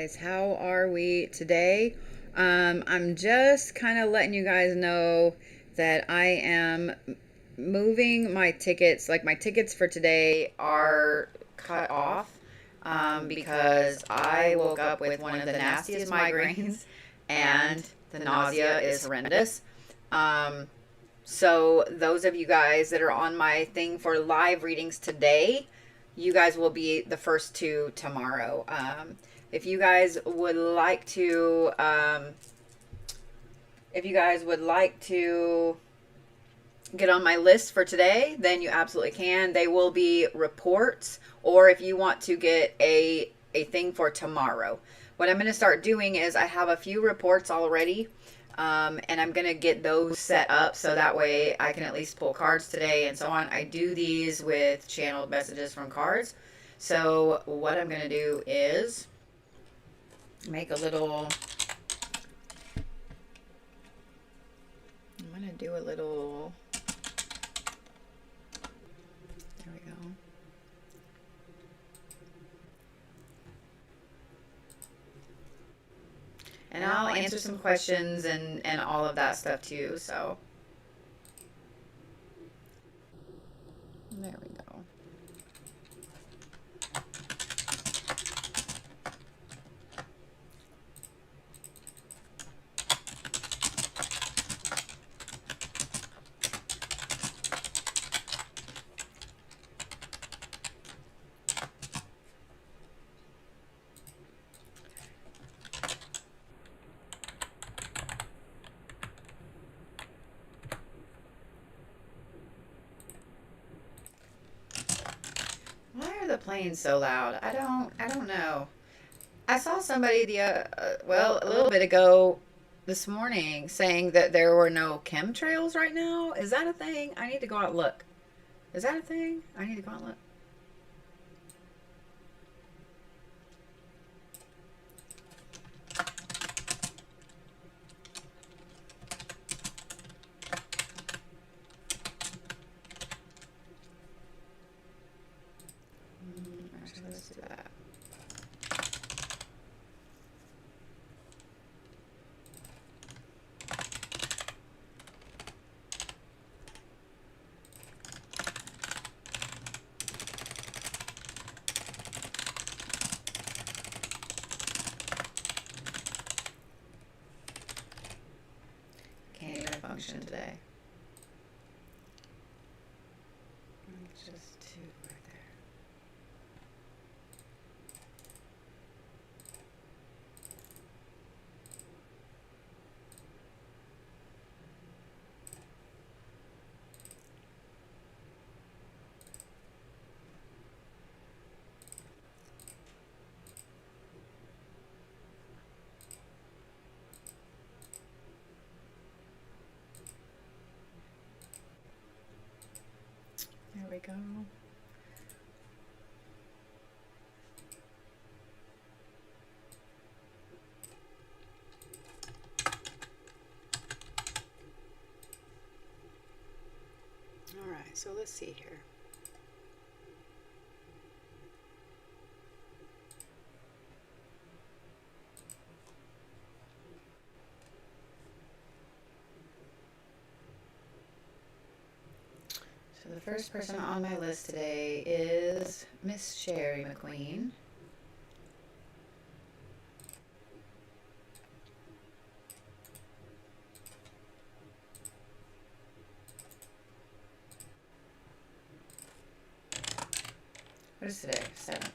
guys, how are we today? I'm just kind of letting you guys know that I am moving my tickets. Like, my tickets for today are cut off because I woke up with one of the nastiest migraines and the nausea is horrendous. Um, so those of you guys that are on my thing for live readings today, you guys will be the first two tomorrow. If you guys would like to, if you guys would like to get on my list for today, then you absolutely can. They will be reports, or if you want to get a thing for tomorrow. What I'm going to start doing is I have a few reports already, and I'm going to get those set up so that way I can at least pull cards today and so on. I do these with channeled messages from cards. So what I'm going to do is make a little, I'm going to do a little, there we go. And I'll answer some questions and all of that stuff too, so. There we go. Why are the planes so loud? I don't know. I saw somebody well, a little bit ago this morning saying that there were no chemtrails right now. Is that a thing? I need to go out and look. Is that a thing? I need to go out and look. Actually, let's do that. Can't even function today. Just two right there. There we go. All right, so let's see here. So the first person on my list today is Miss Sherry McQueen. What is today? 7th.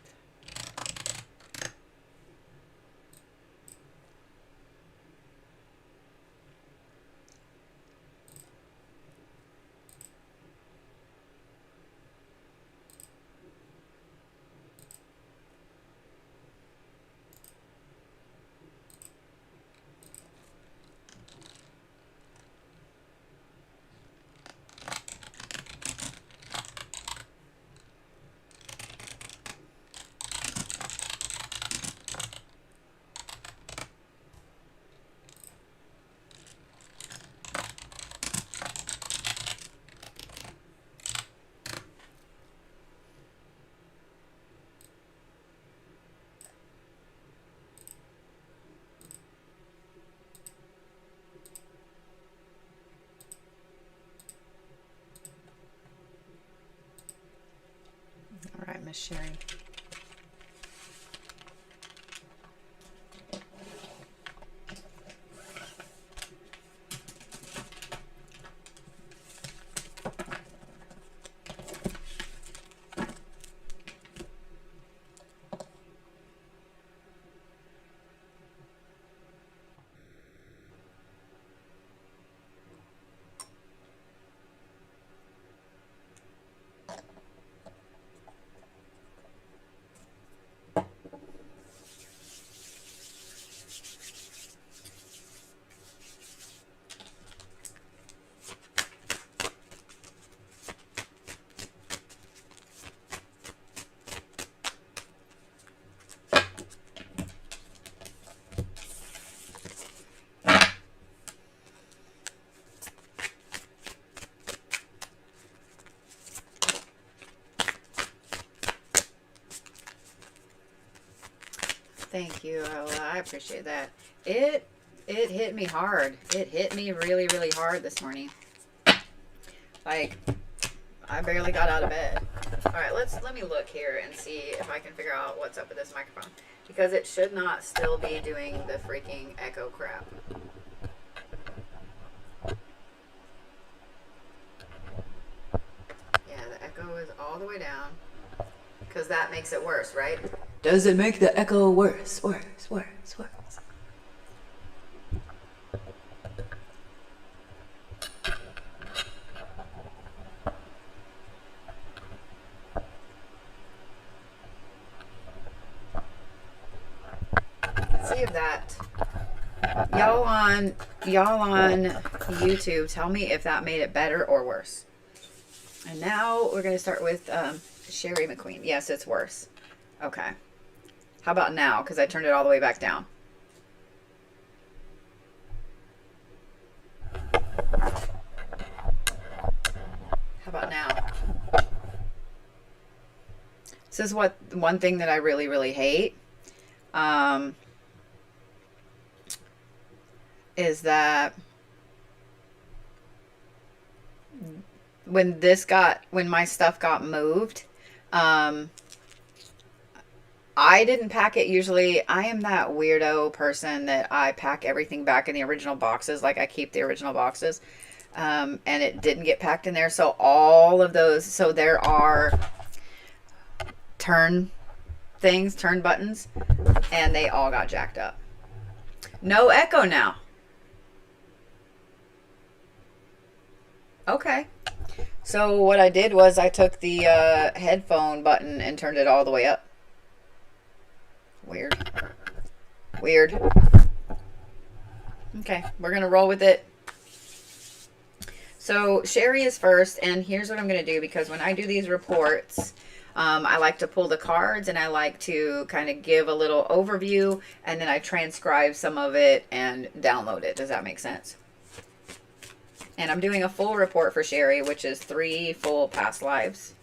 Miss Sherry. Thank you, Ella. I appreciate that. It hit me hard. It hit me really, really hard this morning. Like, I barely got out of bed. All right, let me look here and see if I can figure out what's up with this microphone, because it should not still be doing the freaking echo crap. Yeah, the echo is all the way down, because that makes it worse, right? Does it make the echo worse? Worse. Let's see if that... Y'all on YouTube, tell me if that made it better or worse. And now we're going to start with Sherry McQueen. Yes, it's worse. Okay. How about now? Because I turned it all the way back down. How about now? This is one thing that I really, really hate. Is that when my stuff got moved, I didn't pack it usually. I am that weirdo person that I pack everything back in the original boxes. Like, I keep the original boxes. And it didn't get packed in there. So all of those, so there are turn buttons, and they all got jacked up. No echo now. Okay. So what I did was I took the headphone button and turned it all the way up. Weird. Okay, we're going to roll with it. So Sherry is first, and here's what I'm going to do, because when I do these reports, I like to pull the cards, and I like to kind of give a little overview, and then I transcribe some of it and download it. Does that make sense? And I'm doing a full report for Sherry, which is 3 full past lives.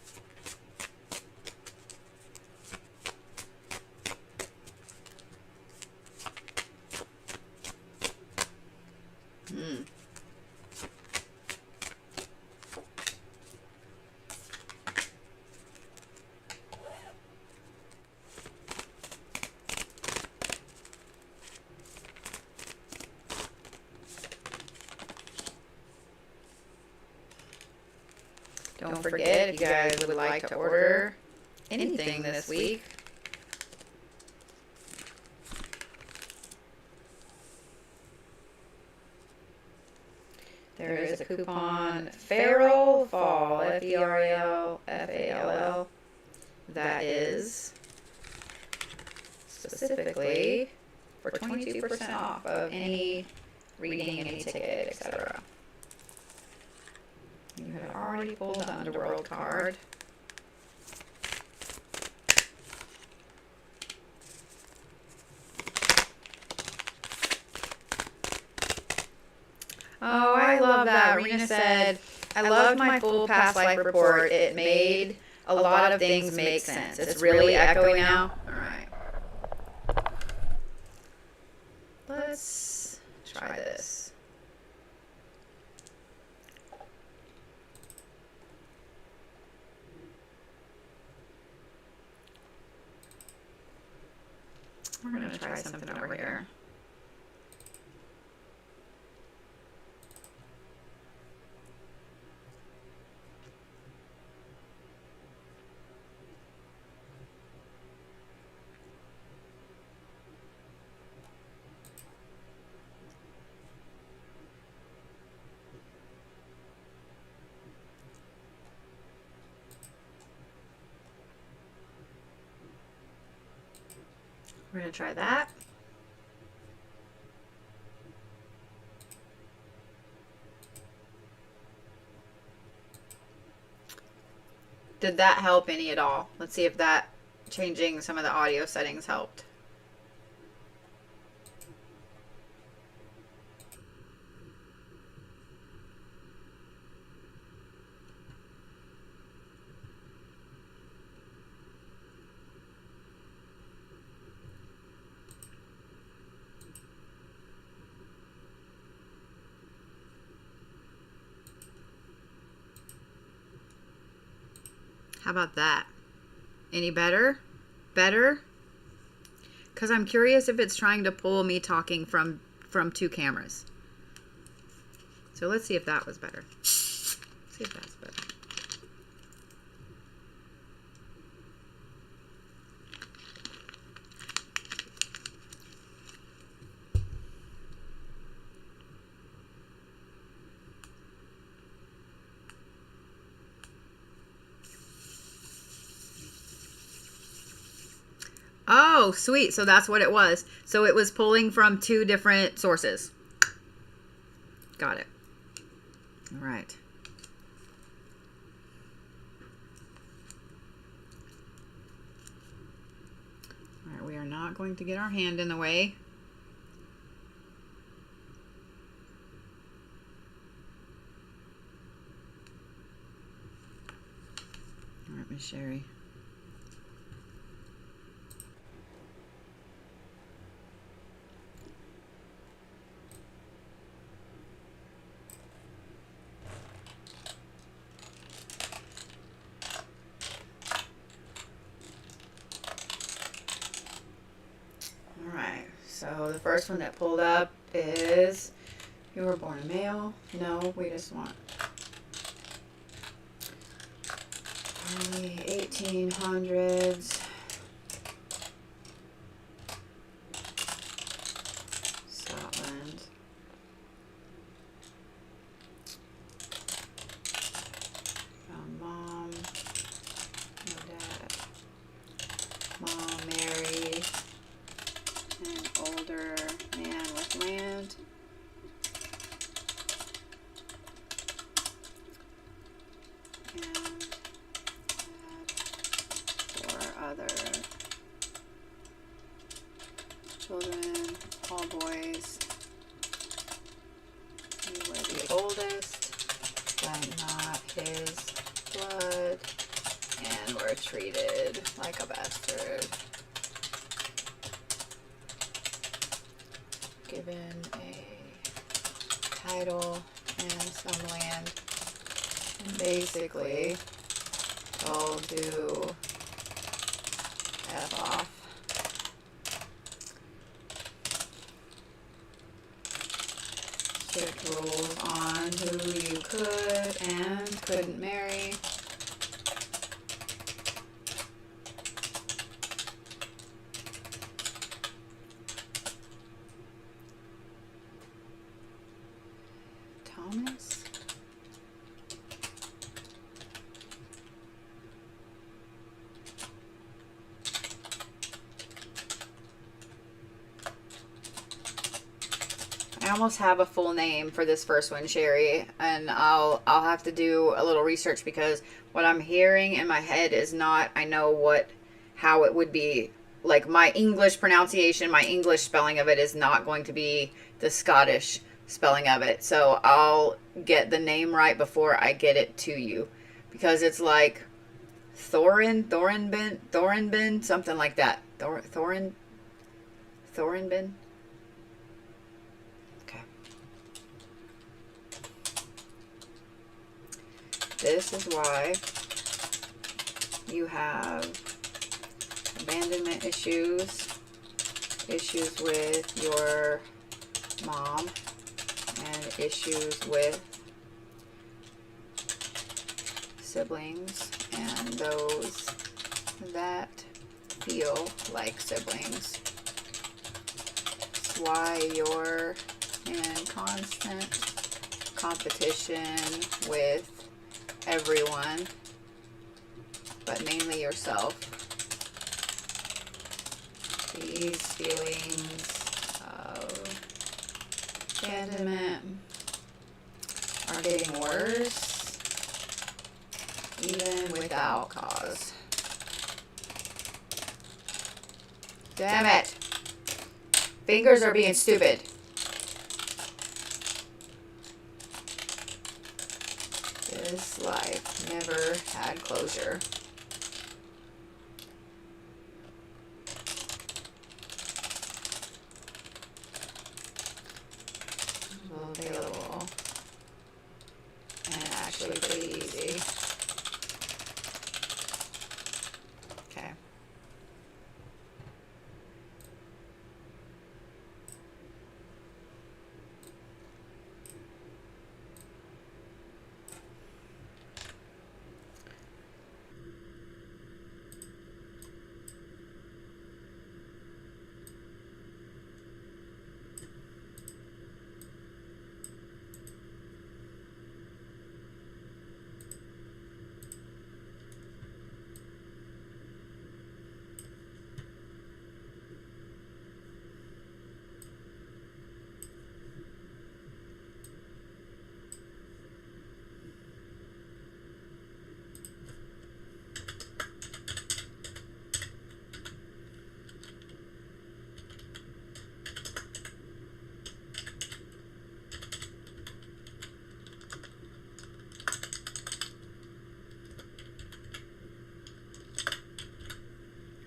Don't forget, if you guys would like to order anything this week, there is a coupon, Feral Fall, F-E-R-A-L-F-A-L-L, that is specifically for 22% off of any reading, any ticket, etc. You have already pulled the Underworld card. Oh, I love that. Rena said, I loved my full past life report. It made a lot of things make sense. It's really echoey now. All right. Let's try this. We're going to try something over here. We're going to try that. Did that help any at all? Let's see if that changing some of the audio settings helped. How about that? Any better? Better? Because I'm curious if it's trying to pull me talking from two cameras. So let's see if that was better. See if that's better. Oh, sweet. So that's what it was. So it was pulling from two different sources. Got it. All right. All right, we are not going to get our hand in the way. All right, Miss Sherry. So the first one that pulled up is, you were born a male. No, we just want early 1800s. Scotland. Found mom. No dad. Mom married an older man with land. And had 4 other children, all boys. We were the oldest, but not his blood, and were treated like a bastard. Given a title and some land, and basically told to F off. Strict rules on who you could and couldn't marry. Thomas? I almost have a full name for this first one, Sherry, and I'll have to do a little research because what I'm hearing in my head is not, I know how it would be, like my English pronunciation, my English spelling of it is not going to be the Scottish spelling of it. So I'll get the name right before I get it to you, because it's like Thorinbin, something like that. Thorinbin. Okay. This is why you have abandonment issues issues with your mom, and issues with siblings and those that feel like siblings. It's why you're in constant competition with everyone, but mainly yourself. These feelings of abandonment are getting worse, even without cause. Damn it! Fingers are being stupid. This life never had closure. Available. And actually pretty easy. Okay.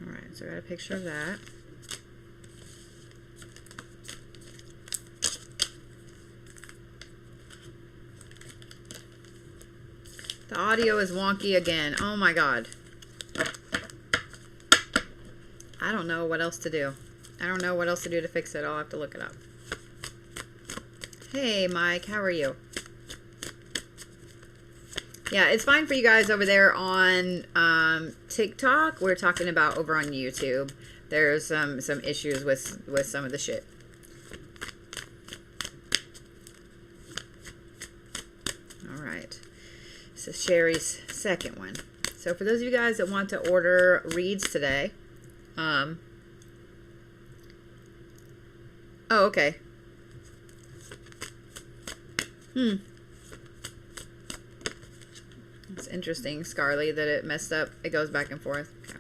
Alright, so I got a picture of that. The audio is wonky again. Oh my god. I don't know what else to do. I don't know what else to do to fix it. I'll have to look it up. Hey Mike, how are you? Yeah, it's fine for you guys over there on TikTok. We're talking about over on YouTube. There's some issues with some of the shit. All right. This is Sherry's second one. So for those of you guys that want to order reads today, oh, okay. It's interesting, Scarly, that it messed up. It goes back and forth. Okay.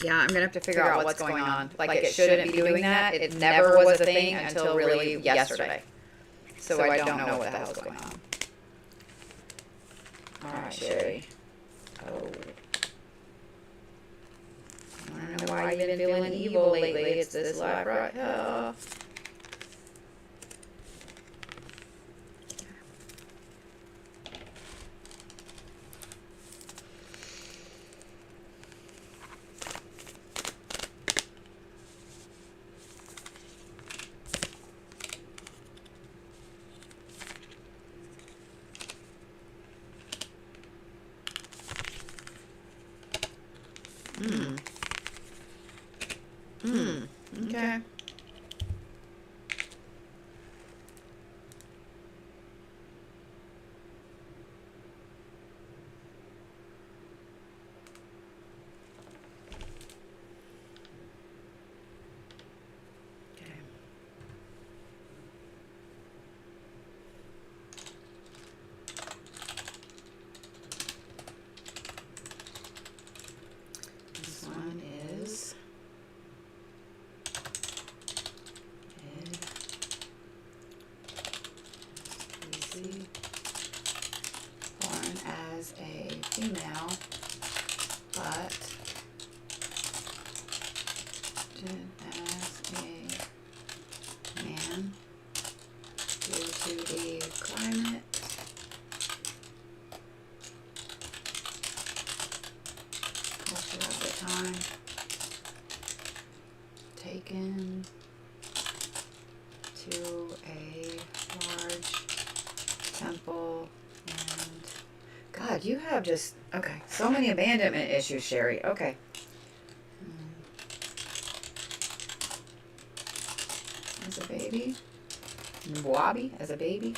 Yeah, I'm gonna have to figure out what's going on. Like, it shouldn't be doing that. It never was a thing until really yesterday. So I don't know what the hell's going on. Alright, Sherry. Oh. I don't know why you've been feeling evil lately. It's this life right here. Okay. to a large temple. And God, you have just, okay, so many abandonment issues, Sherry. Okay. As a baby. Wabi as a baby.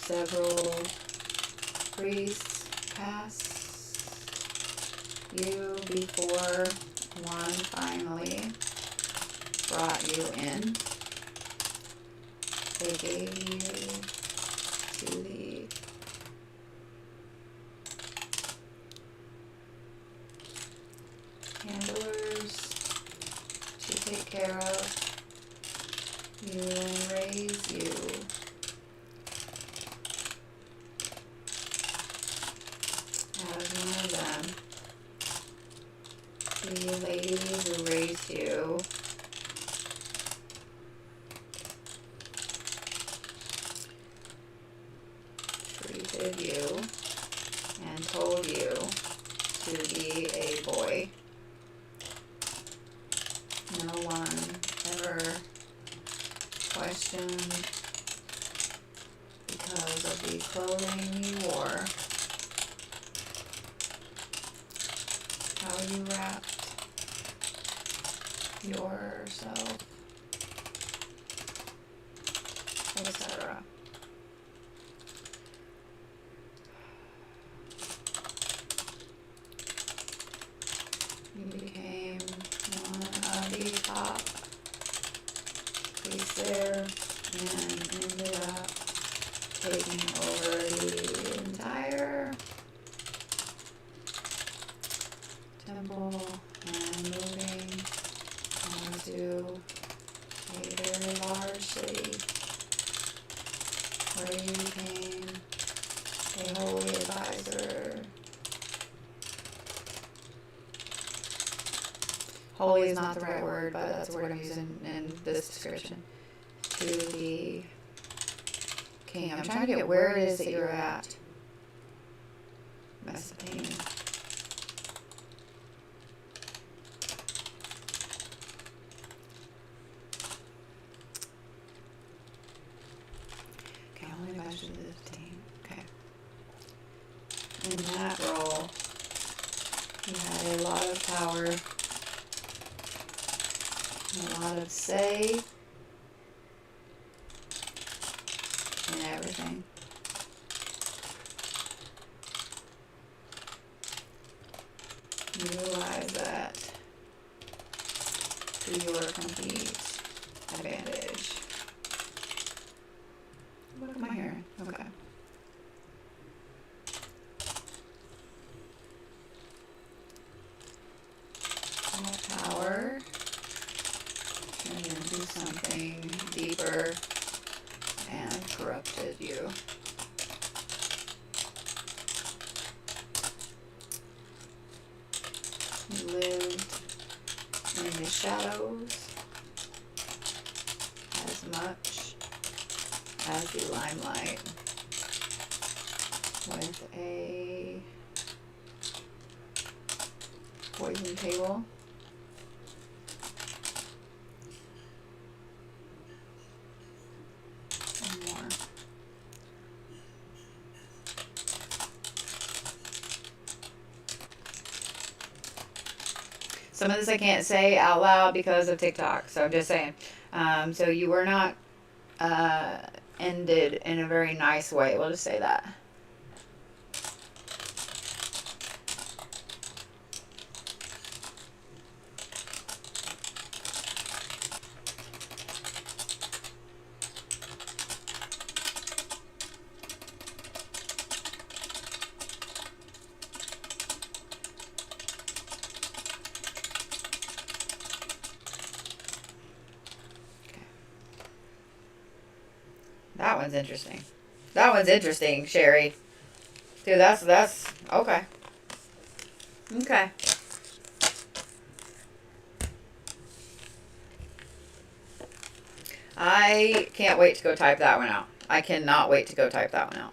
Several priests pass you before one finally brought you in. They gave you to the handlers to take care of you and raise you. As one of them, the ladies who raised you treated you and told you to be a boy. No one ever questioned because of the clothing you wore, how you wrapped yourself, etc. You became one of the top priests there and ended up taking over the entire temple and moving on to a very large city where you became a holy advisor. Holy is not the right word, but that's the word I'm using in this description. To the king. I'm trying to get where it is that you're at. Mesopotamia. Okay, only advisor to the team. Okay. In that role, you had a lot of power, a lot of say in everything. You realize that to your complete advantage. What am I hearing? Okay. That power turned into something deeper and corrupted you. You lived in the shadows as much as the limelight, with a poison table and more. Some of this I can't say out loud because of TikTok, so I'm just saying. So you were not ended in a very nice way. We'll just say that. That one's interesting. That one's interesting, Sherry. Dude, that's okay. Okay. I can't wait to go type that one out. I cannot wait to go type that one out.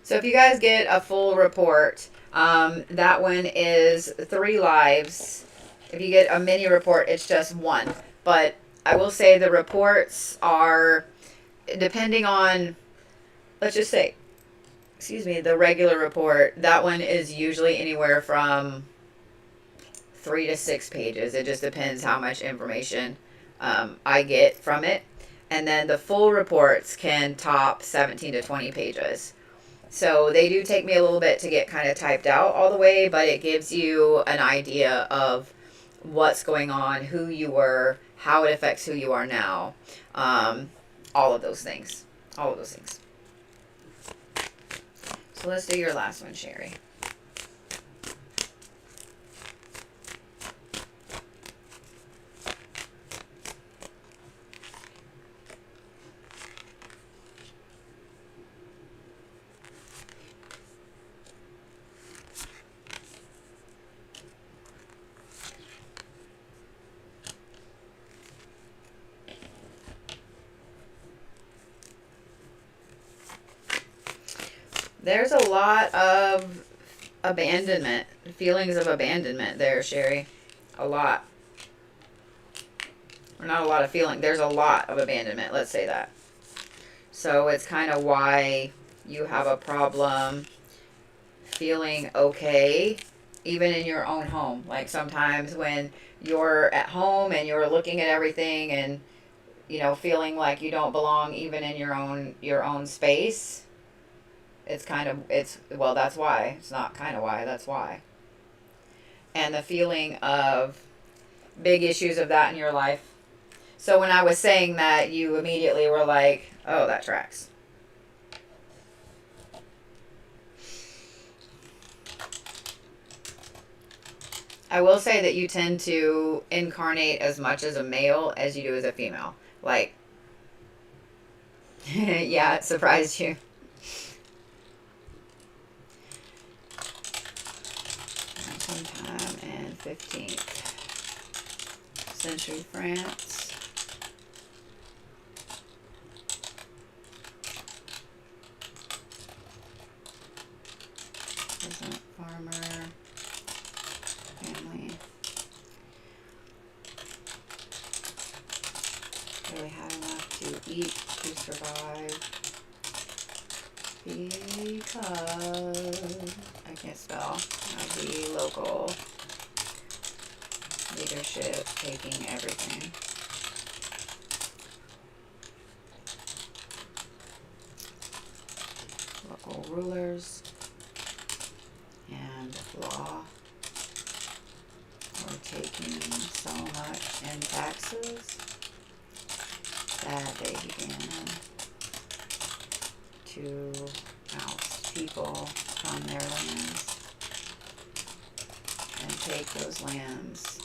So if you guys get a full report, that one is 3 lives. If you get a mini report, it's just 1. But I will say the reports are, depending on, let's just say, excuse me, the regular report, that one is usually anywhere from 3 to 6 pages. It just depends how much information I get from it. And then the full reports can top 17 to 20 pages. So they do take me a little bit to get kind of typed out all the way, but it gives you an idea of what's going on, who you were, how it affects who you are now, all of those things. All of those things. So let's do your last one, Sherry. There's a lot of abandonment, feelings of abandonment there, Sherry. A lot. Or not a lot of feeling. There's a lot of abandonment, let's say that. So it's kind of why you have a problem feeling okay, even in your own home. Like sometimes when you're at home and you're looking at everything and, you know, feeling like you don't belong even in your own space. Well, that's why. It's not kind of why, that's why. And the feeling of big issues of that in your life. So when I was saying that, you immediately were like, oh, that tracks. I will say that you tend to incarnate as much as a male as you do as a female. Like, yeah, it surprised you. Sometime in 15th century France. Peasant, farmer, family. Really had enough to eat to survive. Because I can't spell. Of the local leadership taking everything. Local rulers and law were taking so much in taxes that they began to oust people from their lands and take those lands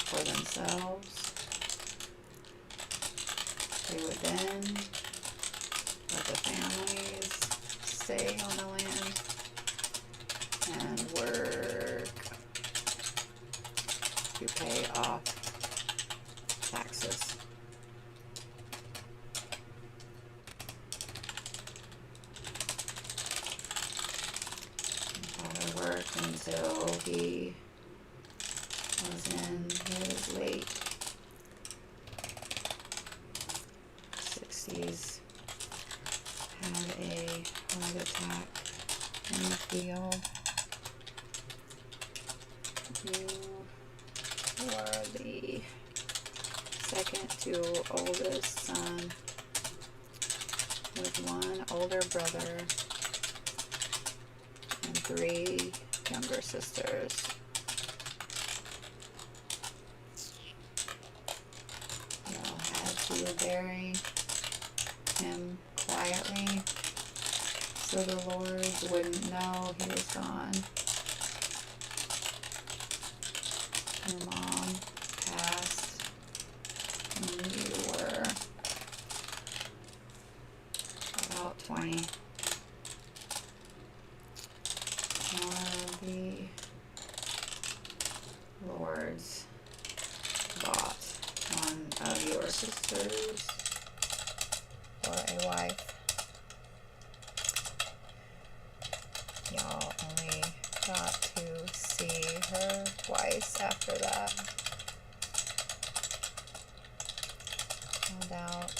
for themselves. They would then let the families stay on the land and work to pay off taxes. Father worked until he was in his late 60s, had a heart attack in the field. You were the second to oldest son with one older brother and 3 younger sisters. You would bury him quietly so the Lord wouldn't know he was gone. Your mom passed when you were about 20. The Lord's bought one of your sisters for a wife. after that. Found out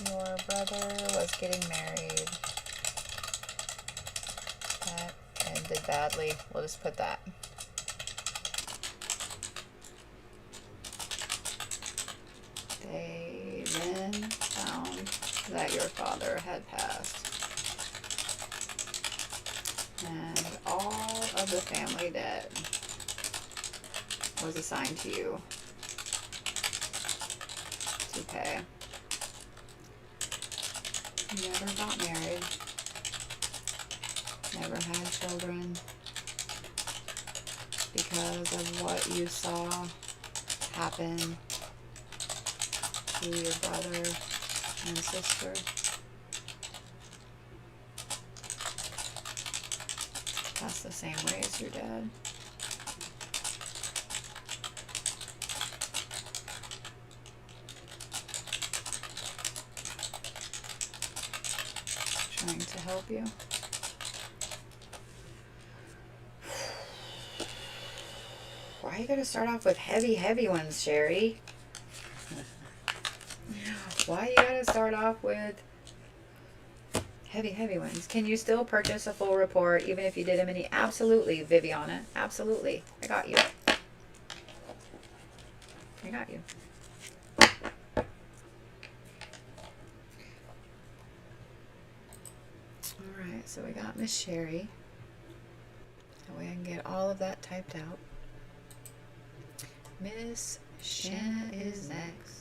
your brother was getting married. That ended badly. We'll just put that. They then found that your father had passed. And all of the family debt was assigned to you to pay. You never got married. Never had children. Because of what you saw happen to your brother and sister. That's the same way as your dad. Trying to help you. Why you gotta start off with heavy ones, Sherry? Why you gotta start off with heavy ones? Can you still purchase a full report even if you did them any? Absolutely, Viviana. Absolutely. I got you. I got you. Alright, so we got Miss Sherry. That way I can get all of that typed out. Miss Shanna is next.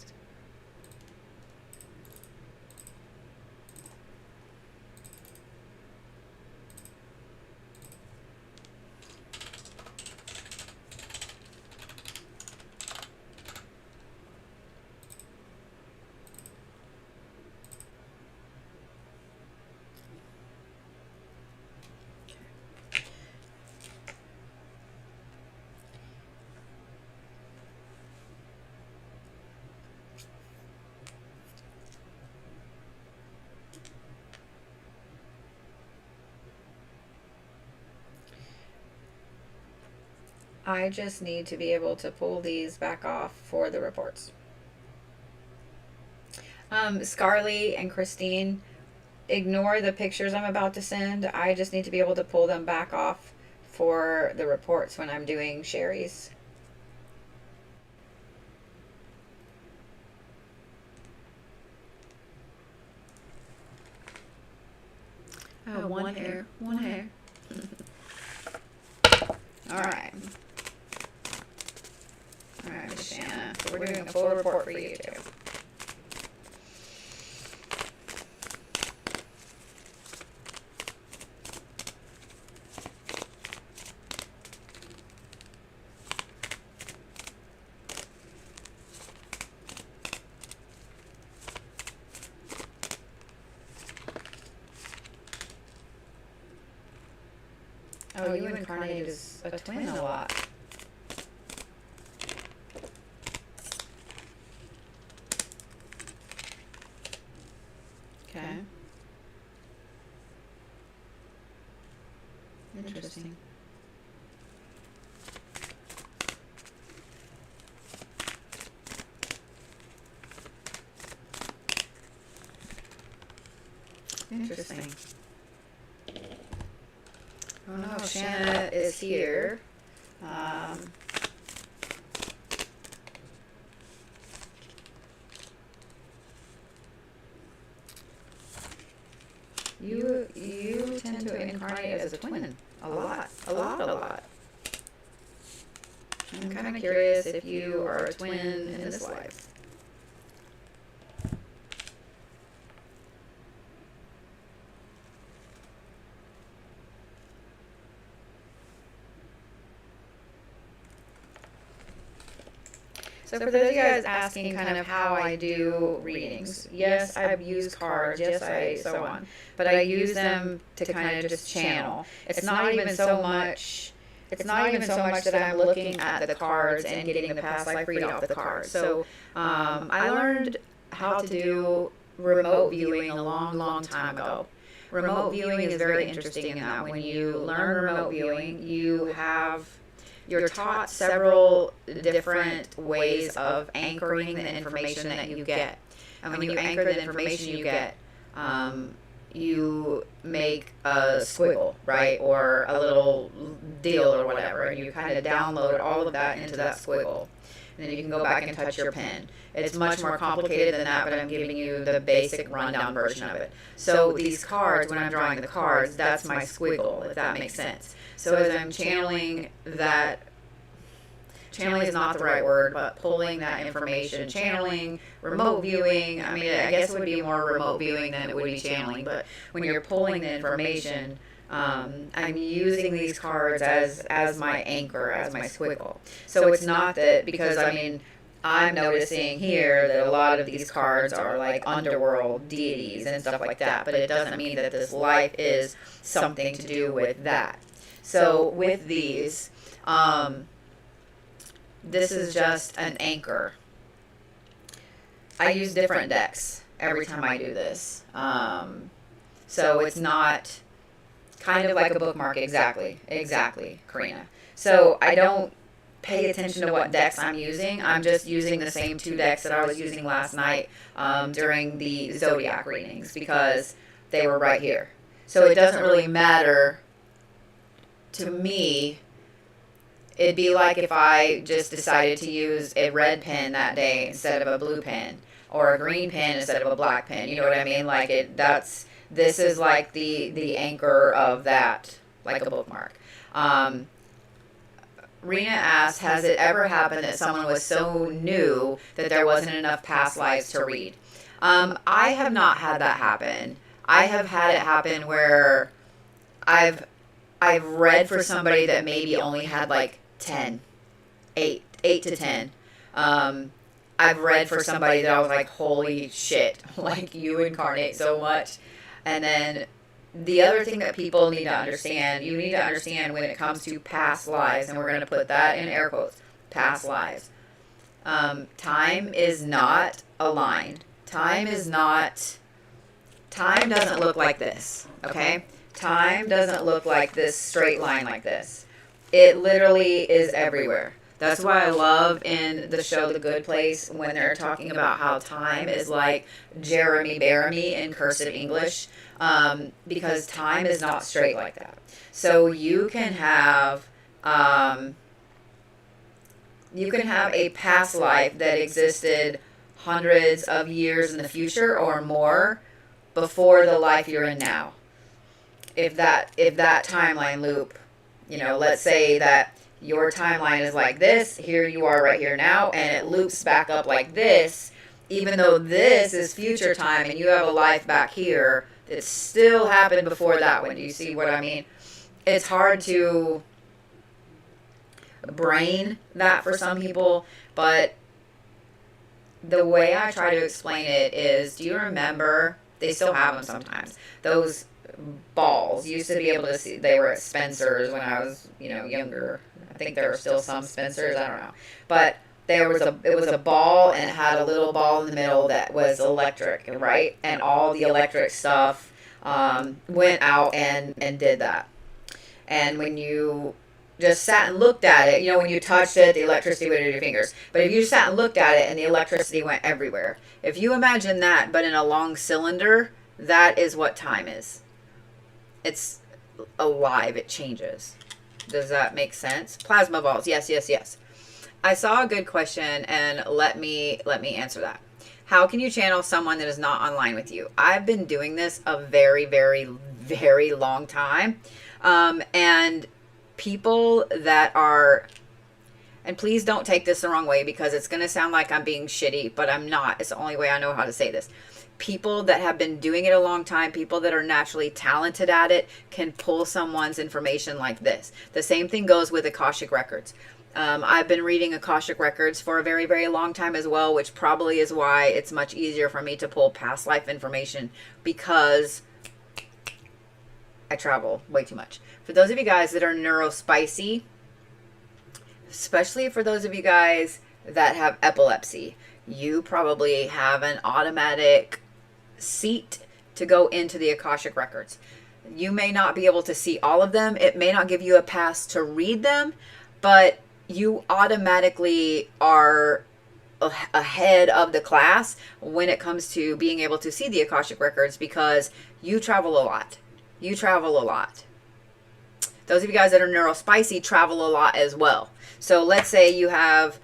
I just need to be able to pull these back off for the reports. Scarly and Christine, ignore the pictures I'm about to send. I just need to be able to pull them back off for the reports when I'm doing Sherry's. Oh, one hair. One hair. All right. All right, Miss Shanna. So we're doing a full report for you too. Oh, you incarnated as a twin a lot. Okay. Interesting. Interesting. Oh no, Shanna is here. You tend to incarnate as a twin a lot. I'm kind of curious if you are a twin in this life. So for those of you guys asking kind of how I do readings, yes, I've used cards, yes, so on, but I use them to kind of just channel. It's not even so much that I'm looking at the cards and getting the past life read off the cards. So I learned how to do remote viewing a long time ago. remote viewing is very interesting in that when you learn remote viewing, you're taught several different ways of anchoring the information that you get. And when you anchor the information you get, you make a squiggle, right? Or a little deal or whatever. And you kind of download all of that into that squiggle. And then you can go back and touch your pen. It's much more complicated than that, but I'm giving you the basic rundown version of it. So these cards, when I'm drawing the cards, that's my squiggle, if that makes sense. So as I'm channeling that, channeling is not the right word, but pulling that information, channeling, remote viewing, I mean, I guess it would be more remote viewing than it would be channeling, but when you're pulling the information, I'm using these cards as my anchor, as my squiggle. So it's not that, because I mean, I'm noticing here that a lot of these cards are like underworld deities and stuff like that, but it doesn't mean that this life is something to do with that. So with these, this is just an anchor. I use different decks every time I do this. So it's not kind of like a bookmark. Exactly, Karina. So I don't pay attention to what decks I'm using. I'm just using the same 2 decks that I was using last night during the zodiac readings, because they were right here. So it doesn't really matter to me. It'd be like if I just decided to use a red pen that day instead of a blue pen, or a green pen instead of a black pen. You know what I mean? Like this is like the anchor of that, like a bookmark. Rena asked, has it ever happened that someone was so new that there wasn't enough past lives to read? I have not had that happen. I have had it happen where I've read for somebody that maybe only had like 8 to 10. I've read for somebody that I was like, holy shit, like you incarnate so much. And then the other thing that people need to understand, you need to understand when it comes to past lives, and we're going to put that in air quotes, past lives. Time is not aligned. Time doesn't look like this, okay? Time doesn't look like this straight line like this. It literally is everywhere. That's why I love in the show The Good Place when they're talking about how time is like Jeremy Bearimy in cursive English, because time is not straight like that. So you can have a past life that existed hundreds of years in the future or more before the life you're in now. If that timeline loop, you know, let's say that your timeline is like this, here you are right here now, and it loops back up like this, even though this is future time and you have a life back here that still happened before that one. Do you see what I mean? It's hard to brain that for some people, but the way I try to explain it is, do you remember, they still have them sometimes, those balls? You used to be able to see, they were at Spencer's when I was, younger. I think there were still some Spencer's, I don't know. But it was a ball, and it had a little ball in the middle that was electric, right? And all the electric stuff went out and did that. And when you just sat and looked at it, when you touched it, the electricity went in your fingers. But if you just sat and looked at it and the electricity went everywhere. If you imagine that, but in a long cylinder, that is what time is. It's alive. It changes. Does that make sense? Plasma balls. Yes. I saw a good question, and let me answer that. How can you channel someone that is not online with you? I've been doing this a very, very, very long time. And people that are, and please don't take this the wrong way, because it's going to sound like I'm being shitty, but I'm not. It's the only way I know how to say this. People that have been doing it a long time, people that are naturally talented at it, can pull someone's information like this. The same thing goes with Akashic Records. I've been reading Akashic Records for a very, very long time as well, which probably is why it's much easier for me to pull past life information, because I travel way too much. For those of you guys that are neurospicy, especially for those of you guys that have epilepsy, you probably have an automatic seat to go into the Akashic records. You may not be able to see all of them. It may not give you a pass to read them, but you automatically are ahead of the class when it comes to being able to see the Akashic records, because you travel a lot. You travel a lot. Those of you guys that are neurospicy travel a lot as well. So let's say you have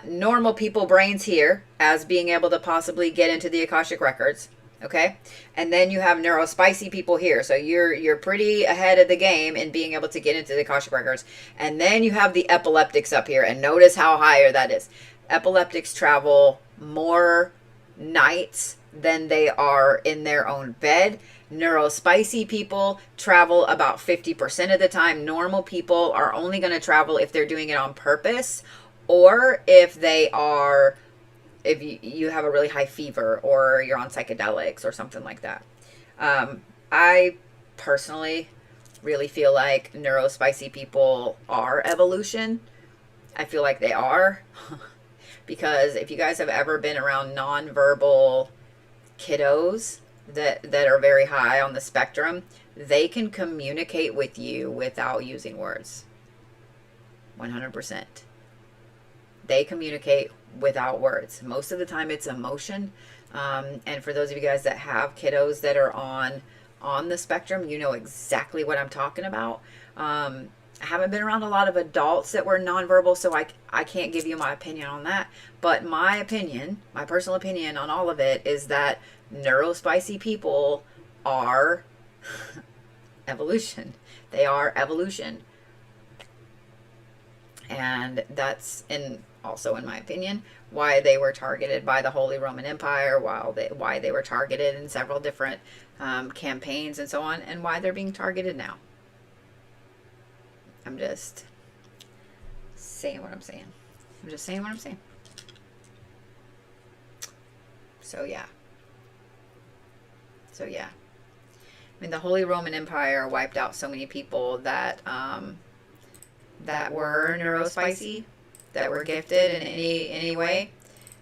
normal people brains here as being able to possibly get into the Akashic records. Okay. And then you have neurospicy people here. So you're pretty ahead of the game in being able to get into the Akashic records. And then you have the epileptics up here, and notice how higher that is. Epileptics travel more nights than they are in their own bed. Neurospicy people travel about 50% of the time. Normal people are only going to travel if they're doing it on purpose, or if they are, if you have a really high fever, or you're on psychedelics or something like that. I personally really feel like neurospicy people are evolution. I feel like they are. Because if you guys have ever been around nonverbal kiddos that are very high on the spectrum, they can communicate with you without using words. 100%. They communicate without words. Most of the time it's emotion. And for those of you guys that have kiddos that are on the spectrum, you know exactly what I'm talking about. I haven't been around a lot of adults that were nonverbal, so I can't give you my opinion on that. But my opinion, my personal opinion on all of it, is that neurospicy people are evolution. They are evolution. And that's also in my opinion why they were targeted by the Holy Roman Empire, why they were targeted in several different campaigns and so on, and why they're being targeted now. I'm just saying what I'm saying. I'm just saying what I'm saying. So yeah. I mean, the Holy Roman Empire wiped out so many people that that were neurospicy, that were gifted in any way,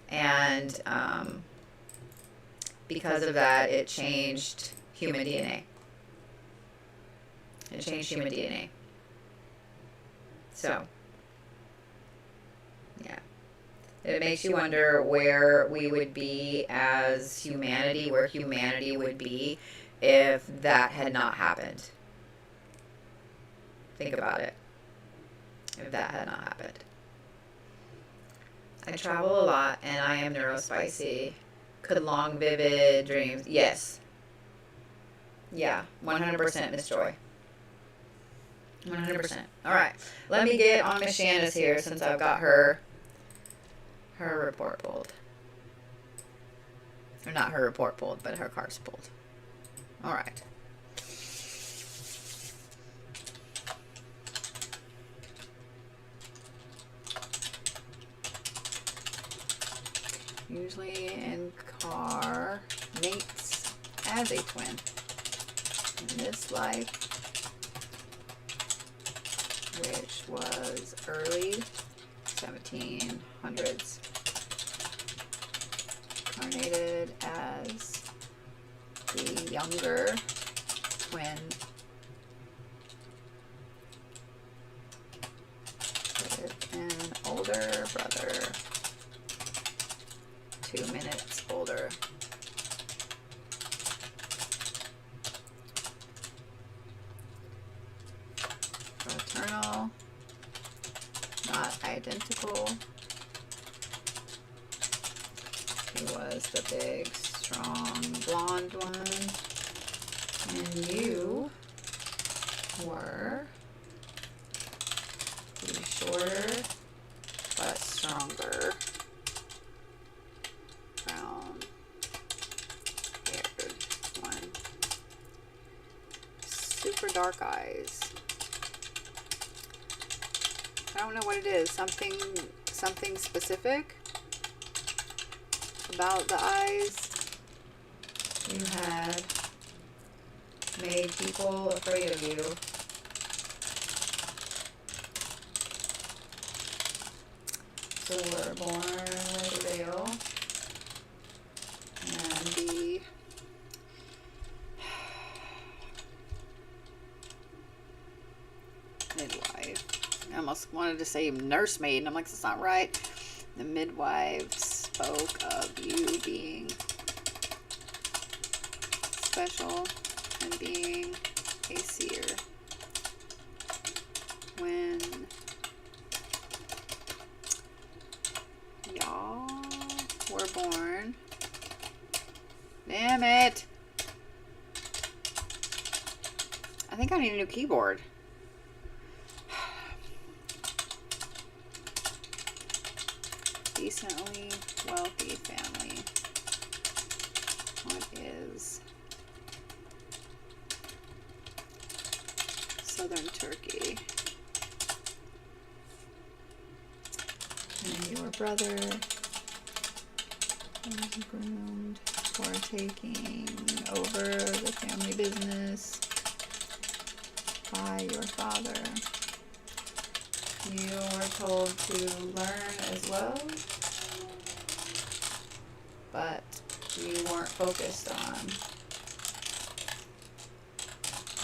and because of that, it changed human DNA. It changed human DNA. So, yeah. It makes you wonder where we would be as humanity, where humanity would be if that had not happened. Think about it. If that had not happened. I travel a lot, and I am neurospicy. Could long, vivid dreams. Yes. Yeah, 100% Miss Joy. 100%. All right. Let me get on Miss Shanna's here since I've got her report pulled. Or not her report pulled, but her cards pulled. All right. Usually incarnates as a twin. In this life, which was early 1700s, incarnated as the younger twin with an older brother, 2 minutes older. Fraternal, not identical. He was the big, strong, blonde one, and you were the shorter but stronger, brown haired one. Super dark eyes. I don't know what it is. Something specific about the eyes. You had made people afraid of you. So we're born with a veil. And almost wanted to say nursemaid, and I'm like, that's not right. The midwife spoke of you being special and being a seer. When y'all were born. Damn it! I think I need a new keyboard. Decently wealthy family. What is southern Turkey? And your brother was groomed for taking over the family business by your father. You were told to learn as well, but you weren't focused on.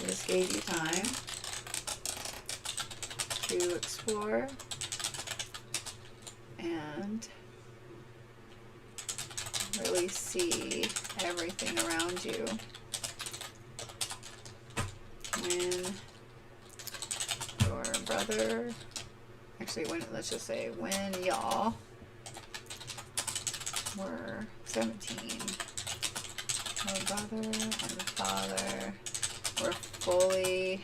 This gave you time to explore and really see everything around you. When your brother, actually let's just say when y'all were 17, your brother and father were fully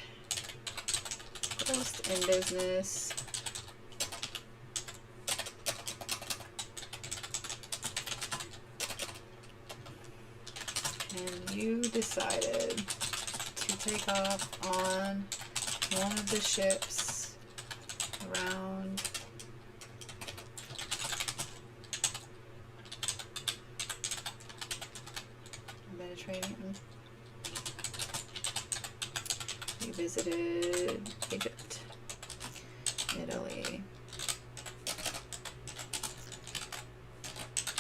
engrossed in business. And you decided to take off on one of the ships around the Mediterranean. You visited Egypt, Italy,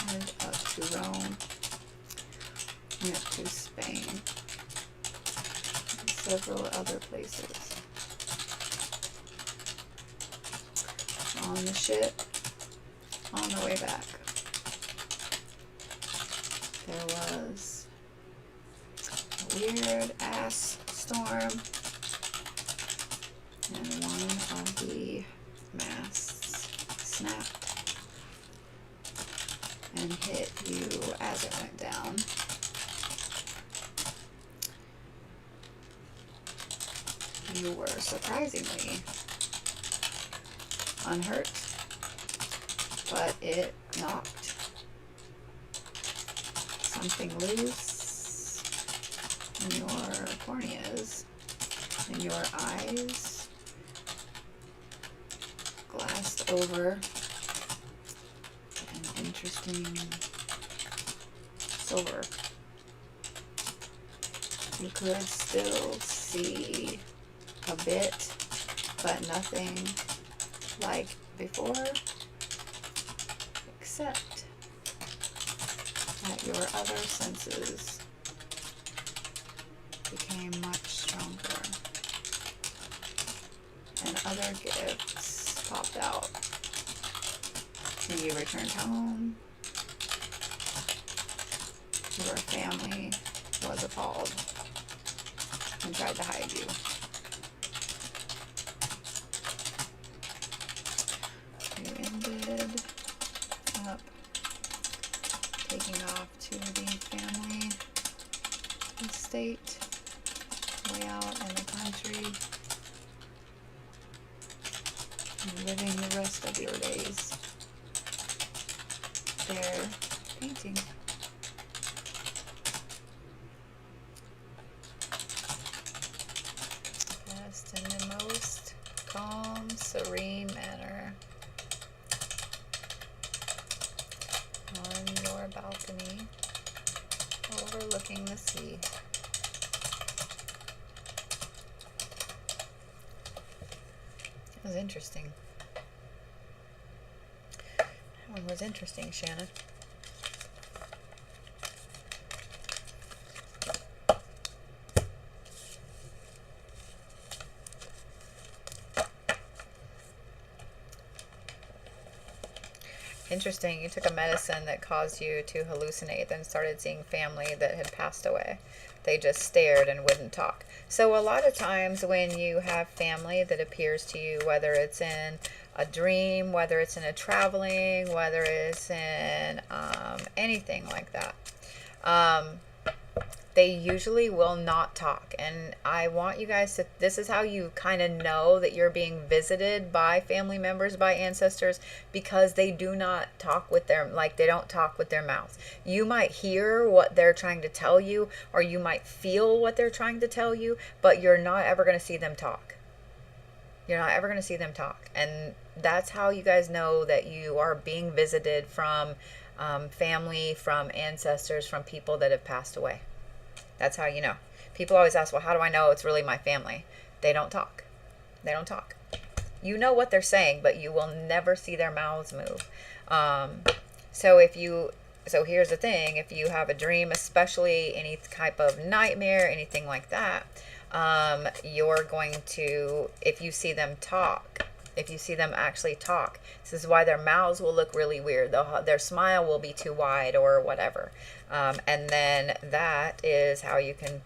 went up to Rome, went to Spain, and several other places. On the ship, on the way back, there was a weird ass storm, and one of the masts snapped and hit you as it went down. You were surprisingly unhurt, but it knocked something loose in your corneas, in your eyes, glassed over an interesting silver. You could still see a bit, but nothing like before, except that your other senses became much stronger, and other gifts popped out. When you returned home, your family was appalled and tried to hide you. You ended up taking off to the family estate way out in the country and living the rest of your days there painting. Best in the most calm, serene manner on your balcony overlooking the sea. That was interesting. That one was interesting, Shanna. interesting. You took a medicine that caused you to hallucinate, then started seeing family that had passed away. They just stared and wouldn't talk. So a lot of times when you have family that appears to you, whether it's in a dream, whether it's in a traveling, whether it's in anything like that, they usually will not talk. And I want you guys to, this is how you kind of know that you're being visited by family members, by ancestors, because they do not talk with their, like, they don't talk with their mouths. You might hear what they're trying to tell you, or you might feel what they're trying to tell you, but you're not ever going to see them talk. You're not ever going to see them talk. And that's how you guys know that you are being visited from family, from ancestors, from people that have passed away. That's how you know. People always ask, well, how do I know it's really my family? They don't talk. They don't talk. You know what they're saying, but you will never see their mouths move. So here's the thing. If you have a dream, especially any type of nightmare, anything like that, you're going to, if you see them talk, if you see them actually talk, this is why their mouths will look really weird. Their smile will be too wide or whatever. And then that is how you can,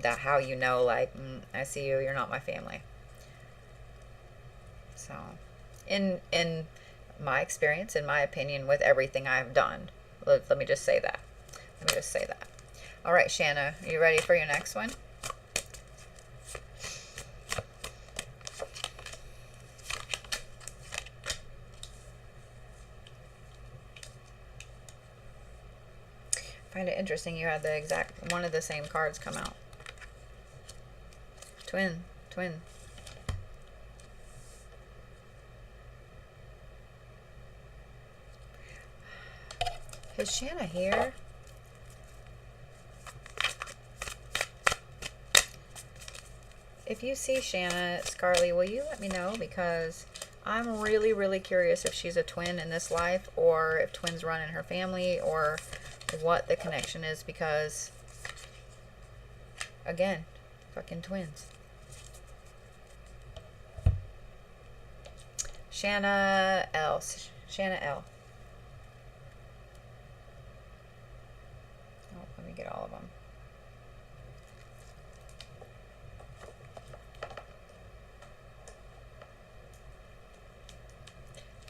how you know, like, I see you, you're not my family. So in my experience, in my opinion, with everything I've done, let me just say that. Let me just say that. All right, Shanna, are you ready for your next one? I find it interesting you had the exact one of the same cards come out. Twin. Is Shanna here? If you see Shanna, Scarly, will you let me know? Because I'm really, really curious if she's a twin in this life, or if twins run in her family, or what the connection is, because again, fucking twins. Shanna L. Shanna L. Oh, let me get all of them.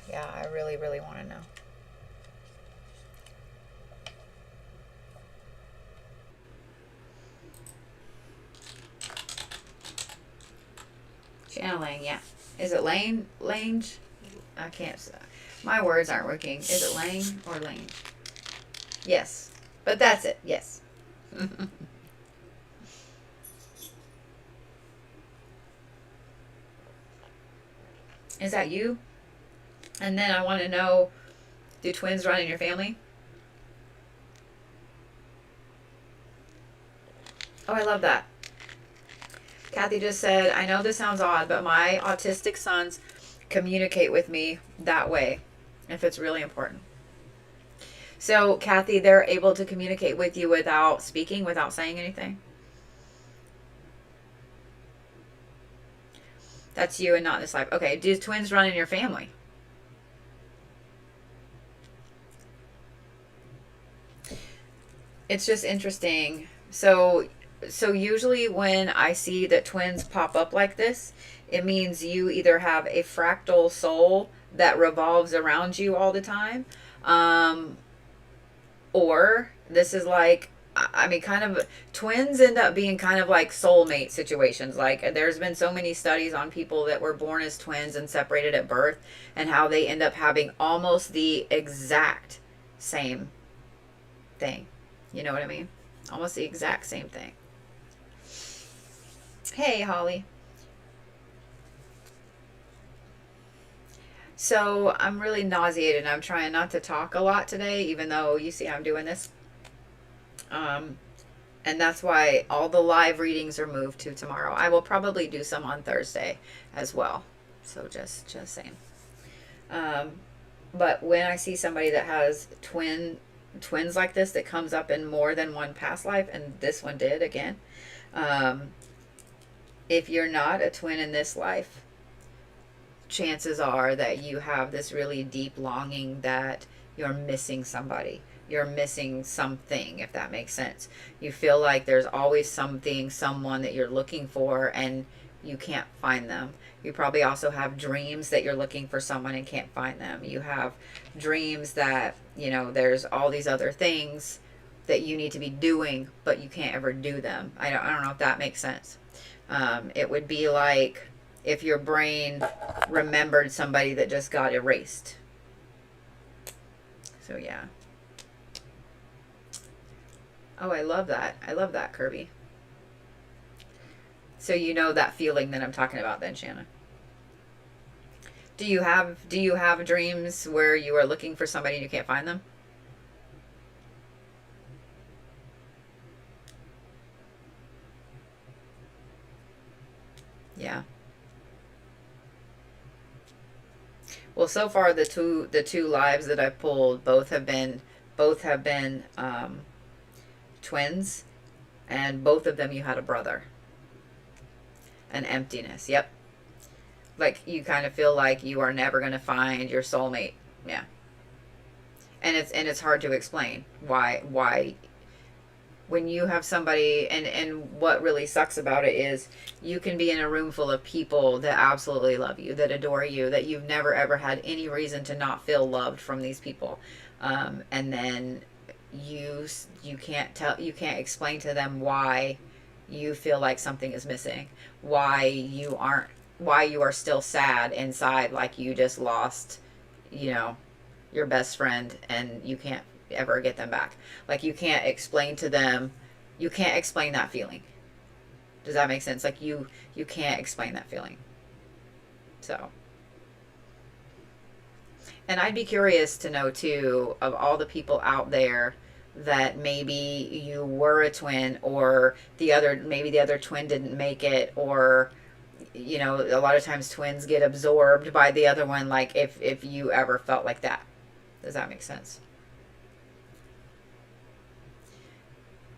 Yeah, I really, really want to know. Channeling, yeah. Is it Lane? Lange? I can't say. My words aren't working. Is it Lane or Lane? Yes. But that's it. Yes. Is that you? And then I want to know, do twins run in your family? Oh, I love that. Kathy just said, I know this sounds odd, but my autistic sons communicate with me that way, if it's really important. So, Kathy, they're able to communicate with you without speaking, without saying anything? That's you and not this life. Okay, do twins run in your family? It's just interesting. So usually when I see that twins pop up like this, it means you either have a fractal soul that revolves around you all the time, or this is like, I mean, kind of, twins end up being kind of like soulmate situations. Like, there's been so many studies on people that were born as twins and separated at birth, and how they end up having almost the exact same thing. You know what I mean? Almost the exact same thing. Hey, Holly. So I'm really nauseated. I'm trying not to talk a lot today, even though you see I'm doing this. And that's why all the live readings are moved to tomorrow. I will probably do some on Thursday as well. So just saying. But when I see somebody that has twins like this, that comes up in more than one past life, and this one did again, if you're not a twin in this life, chances are that you have this really deep longing that you're missing somebody. You're missing something, if that makes sense. You feel like there's always something, someone that you're looking for, and you can't find them. You probably also have dreams that you're looking for someone and can't find them. You have dreams that, you know, there's all these other things that you need to be doing, but you can't ever do them. I don't know if that makes sense. It would be like if your brain remembered somebody that just got erased. So yeah. Oh, I love that. I love that, Kirby. So you know that feeling that I'm talking about then, Shanna. Do you have dreams where you are looking for somebody and you can't find them? Yeah. Well, so far the two lives that I've pulled both have been twins, and both of them you had a brother. An emptiness. Yep. Like you kind of feel like you are never going to find your soulmate. Yeah. And it's hard to explain why when you have somebody, and what really sucks about it is you can be in a room full of people that absolutely love you, that adore you, that you've never ever had any reason to not feel loved from these people, and then you can't explain to them why you feel like something is missing, why you are still sad inside, like you just lost, you know, your best friend, and you can't ever get them back. Like you can't explain to them, you can't explain that feeling. Does that make sense? Like you can't explain that feeling. So, and I'd be curious to know too, of all the people out there that maybe you were a twin, or maybe the other twin didn't make it, or you know, a lot of times twins get absorbed by the other one, like if you ever felt like that. Does that make sense?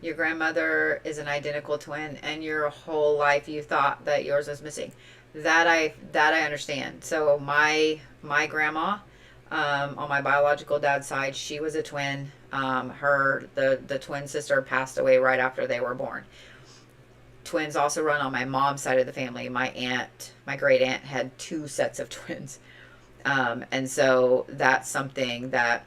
Your grandmother is an identical twin, and your whole life you thought that yours was missing. That I understand. So my grandma, on my biological dad's side, she was a twin. The twin sister passed away right after they were born. Twins also run on my mom's side of the family. My great aunt, had two sets of twins, and so that's something that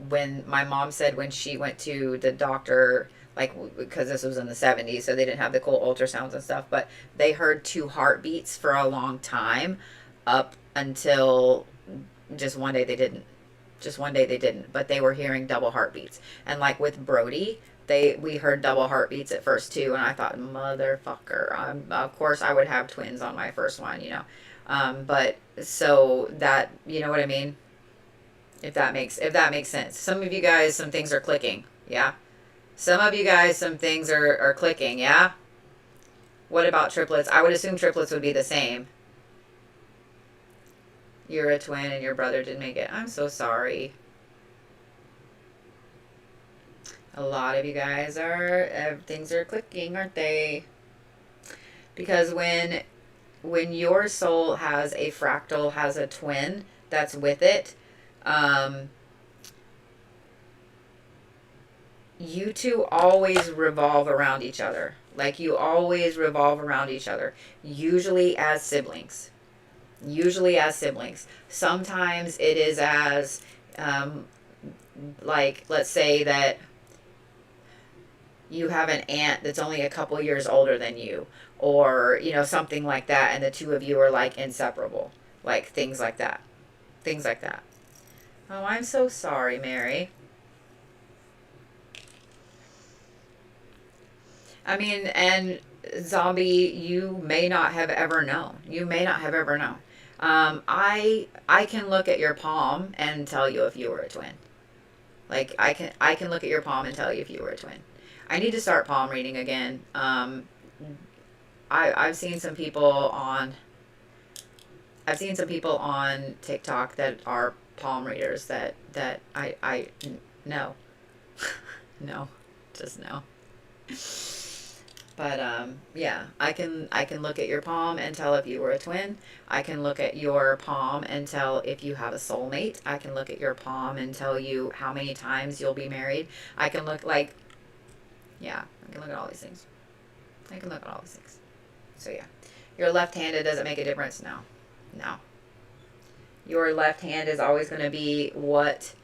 when my mom said, when she went to the doctor, like, because this was in the 70s, so they didn't have the cool ultrasounds and stuff, but they heard two heartbeats for a long time, up until just one day they didn't. Just one day they didn't, but they were hearing double heartbeats. And like with Brody, we heard double heartbeats at first too, and I thought, motherfucker, of course I would have twins on my first one, you know. But so that, you know what I mean? If that makes sense. Some of you guys, some things are clicking. Yeah. Some of you guys, some things are clicking. Yeah. What about triplets? I would assume triplets would be the same. You're a twin and your brother didn't make it. I'm so sorry. A lot of you guys things are clicking, aren't they? Because when your soul has a fractal, has a twin that's with it, you two always revolve around each other. Like you always revolve around each other, usually as siblings. Sometimes it is as, like, let's say that you have an aunt that's only a couple years older than you, or, you know, something like that, and the two of you are like inseparable. Like things like that. Things like that. Oh, I'm so sorry, Mary. I mean, and zombie, you may not have ever known. You may not have ever known. I can look at your palm and tell you if you were a twin. Like I can look at your palm and tell you if you were a twin. I need to start palm reading again. I've seen some people on TikTok that are palm readers that I no. No. Just no. But yeah, I can look at your palm and tell if you were a twin. I can look at your palm and tell if you have a soulmate. I can look at your palm and tell you how many times you'll be married. I can look like, yeah, I can look at all these things. I can look at all these things. So yeah, your left-handed doesn't make a difference. No, no. Your left hand is always going to be what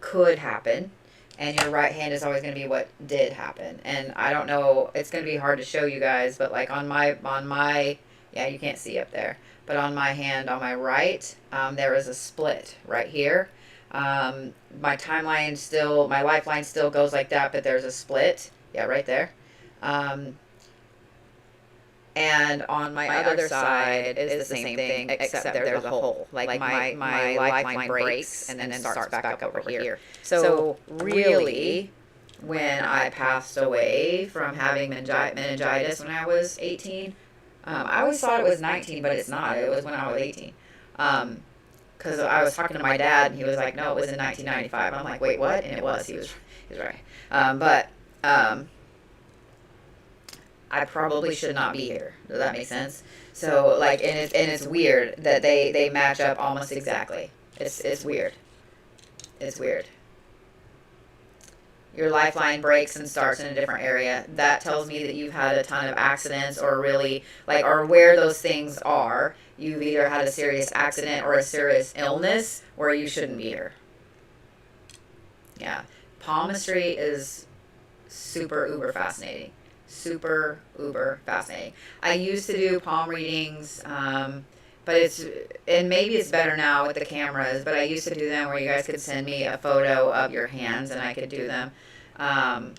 could happen, and your right hand is always going to be what did happen. And I don't know, it's going to be hard to show you guys, but like on my, yeah, you can't see up there, but on my hand, on my right, there is a split right here. My timeline still, my lifeline still goes like that, but there's a split. Yeah, right there. And on my other side is the same thing, except there's a hole. Like my lifeline breaks and then starts back up over here. So really, when I passed away from having meningitis when I was 18, I always thought it was 19, but it's not. It was when I was 18. Because I was talking to my dad, and he was like, no, it was in 1995. I'm like, wait, what? And it was. He was right. But I probably should not be here. Does that make sense? So like, and it's weird that they match up almost exactly. It's weird. It's weird. Your lifeline breaks and starts in a different area. That tells me that you've had a ton of accidents, or really like, or where those things are, you've either had a serious accident or a serious illness where you shouldn't be here. Yeah. Palmistry is super uber fascinating. Super uber fascinating. I used to do palm readings, but and maybe it's better now with the cameras, but I used to do them where you guys could send me a photo of your hands and I could do them. And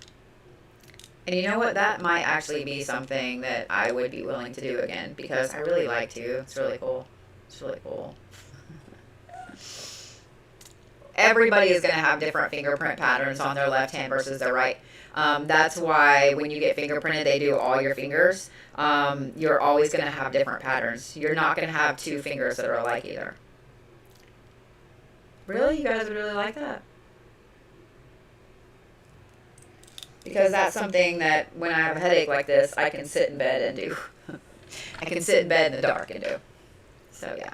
you know what? That might actually be something that I would be willing to do again, because I really like to. It's really cool. It's really cool. Everybody is going to have different fingerprint patterns on their left hand versus their right. That's why when you get fingerprinted, they do all your fingers. You're always going to have different patterns. You're not going to have two fingers that are alike either. Really? You guys would really like that? Because that's something that when I have a headache like this, I can sit in bed and do. I can sit in bed in the dark and do. So yeah.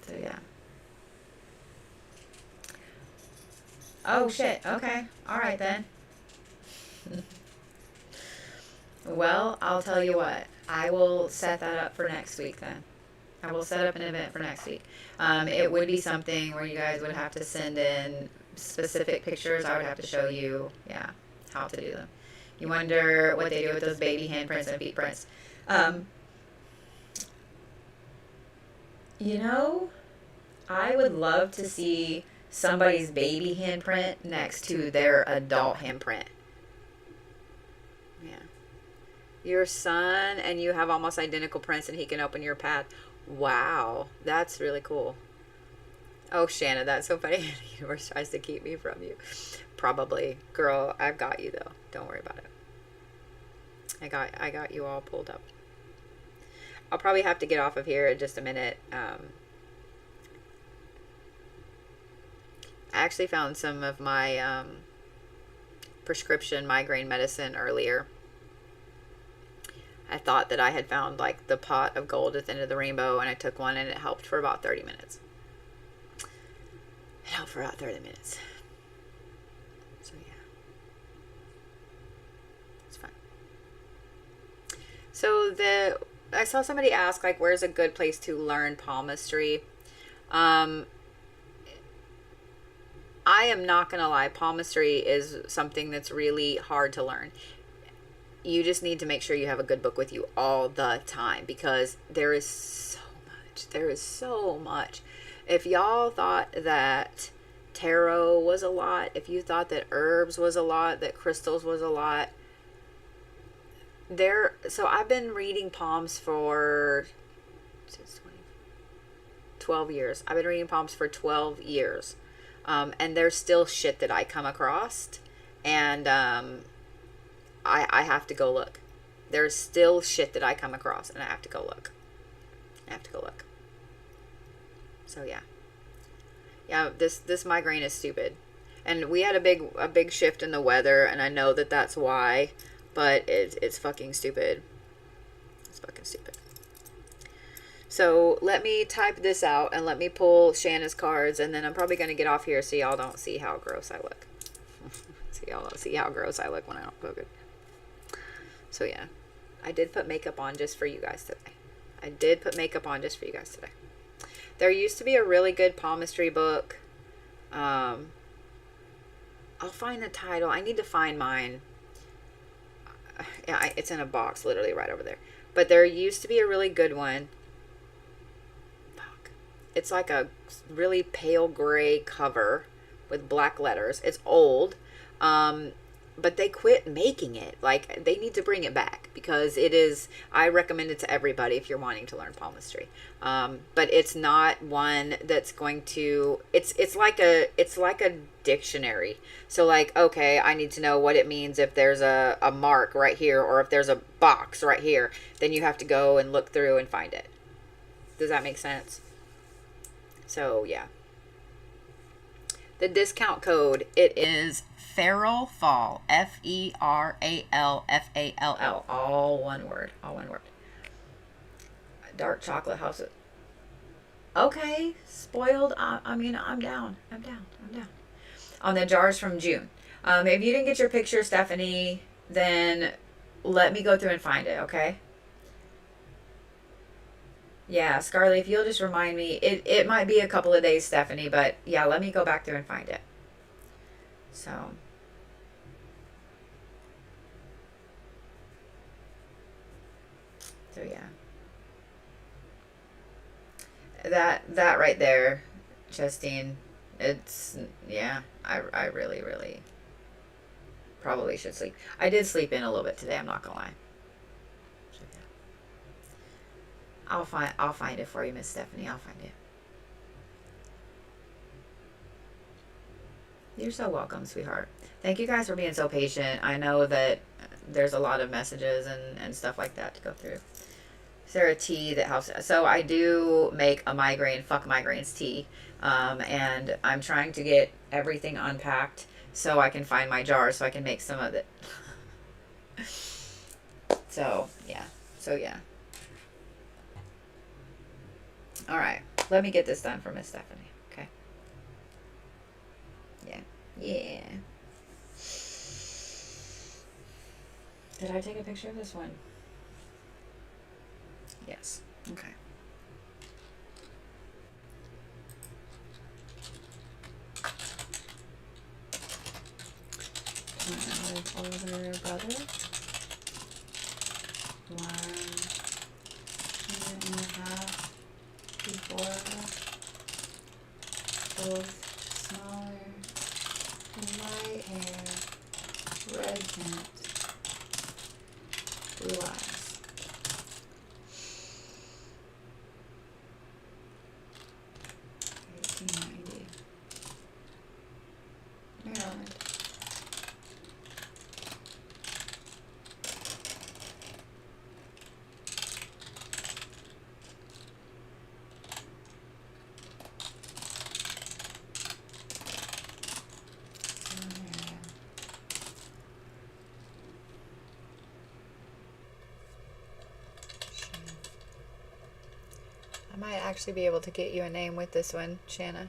So yeah. Oh shit, okay. Alright then. Well, I'll tell you what. I will set that up for next week then. I will set up an event for next week. It would be something where you guys would have to send in specific pictures. I would have to show you, yeah, how to do them. You wonder what they do with those baby handprints and feet prints. You know, I would love to see somebody's baby handprint next to their adult handprint. Yeah. Your son and you have almost identical prints, and he can open your path. Wow, that's really cool. Oh, Shanna, that's so funny. The universe tries to keep me from you. Probably. Girl, I've got you though. Don't worry about it. I got you all pulled up. I'll probably have to get off of here in just a minute. I actually found some of my prescription migraine medicine earlier. I thought that I had found like the pot of gold at the end of the rainbow, and I took one and it helped for about 30 minutes. It helped for about 30 minutes. So yeah. It's fun. So I saw somebody ask like, where's a good place to learn palmistry? I am not going to lie. Palmistry is something that's really hard to learn. You just need to make sure you have a good book with you all the time, because there is so much. There is so much. If y'all thought that tarot was a lot, if you thought that herbs was a lot, that crystals was a lot, so I've been reading palms for 12 years. I've been reading palms for 12 years. And there's still shit that I come across, and I have to go look. There's still shit that I come across, and I have to go look. So yeah. Yeah, this migraine is stupid. And we had a big shift in the weather, and I know that that's why but it's fucking stupid. It's fucking stupid. So let me type this out and let me pull Shanna's cards, and then I'm probably going to get off here so y'all don't see how gross I look. So y'all don't see how gross I look when I don't feel good. So yeah, I did put makeup on just for you guys today. I did put makeup on just for you guys today. There used to be a really good palmistry book. I'll find the title. I need to find mine. Yeah, it's in a box literally right over there. But there used to be a really good one. Fuck. It's like a really pale gray cover with black letters. It's old. But they quit making it. Like, they need to bring it back because it is, I recommend it to everybody if you're wanting to learn palmistry. But it's not one that's going to, it's like a dictionary. So like, okay, I need to know what it means if there's a mark right here or if there's a box right here, then you have to go and look through and find it. Does that make sense? So yeah. The discount code, it is Feral Fall, FERALFALL, all one word, all one word. Dark chocolate house. Okay, spoiled. I mean, I'm down. I'm down. I'm down. On the jars from June. If you didn't get your picture, Stephanie, then let me go through and find it. Okay. Yeah, Scarlett, if you'll just remind me, it might be a couple of days, Stephanie, but yeah, let me go back through and find it. So. So yeah. That right there, Justine, it's, yeah, I really, really probably should sleep. I did sleep in a little bit today, I'm not gonna lie. So, yeah. I'll find it for you, Miss Stephanie. I'll find it. You're so welcome, sweetheart. Thank you guys for being so patient. I know that there's a lot of messages and stuff like that to go through. Is there a tea that helps? So I do make a migraine, fuck migraines tea. And I'm trying to get everything unpacked so I can find my jar so I can make some of it. So, yeah. So, yeah. All right. Let me get this done for Miss Stephanie. Okay. Yeah. Yeah. Did I take a picture of this one? Yes. Okay. My older brother. 1.5 before. Both smaller, light hair, red tint, blue eyes. Maryland. I might actually be able to get you a name with this one, Shanna.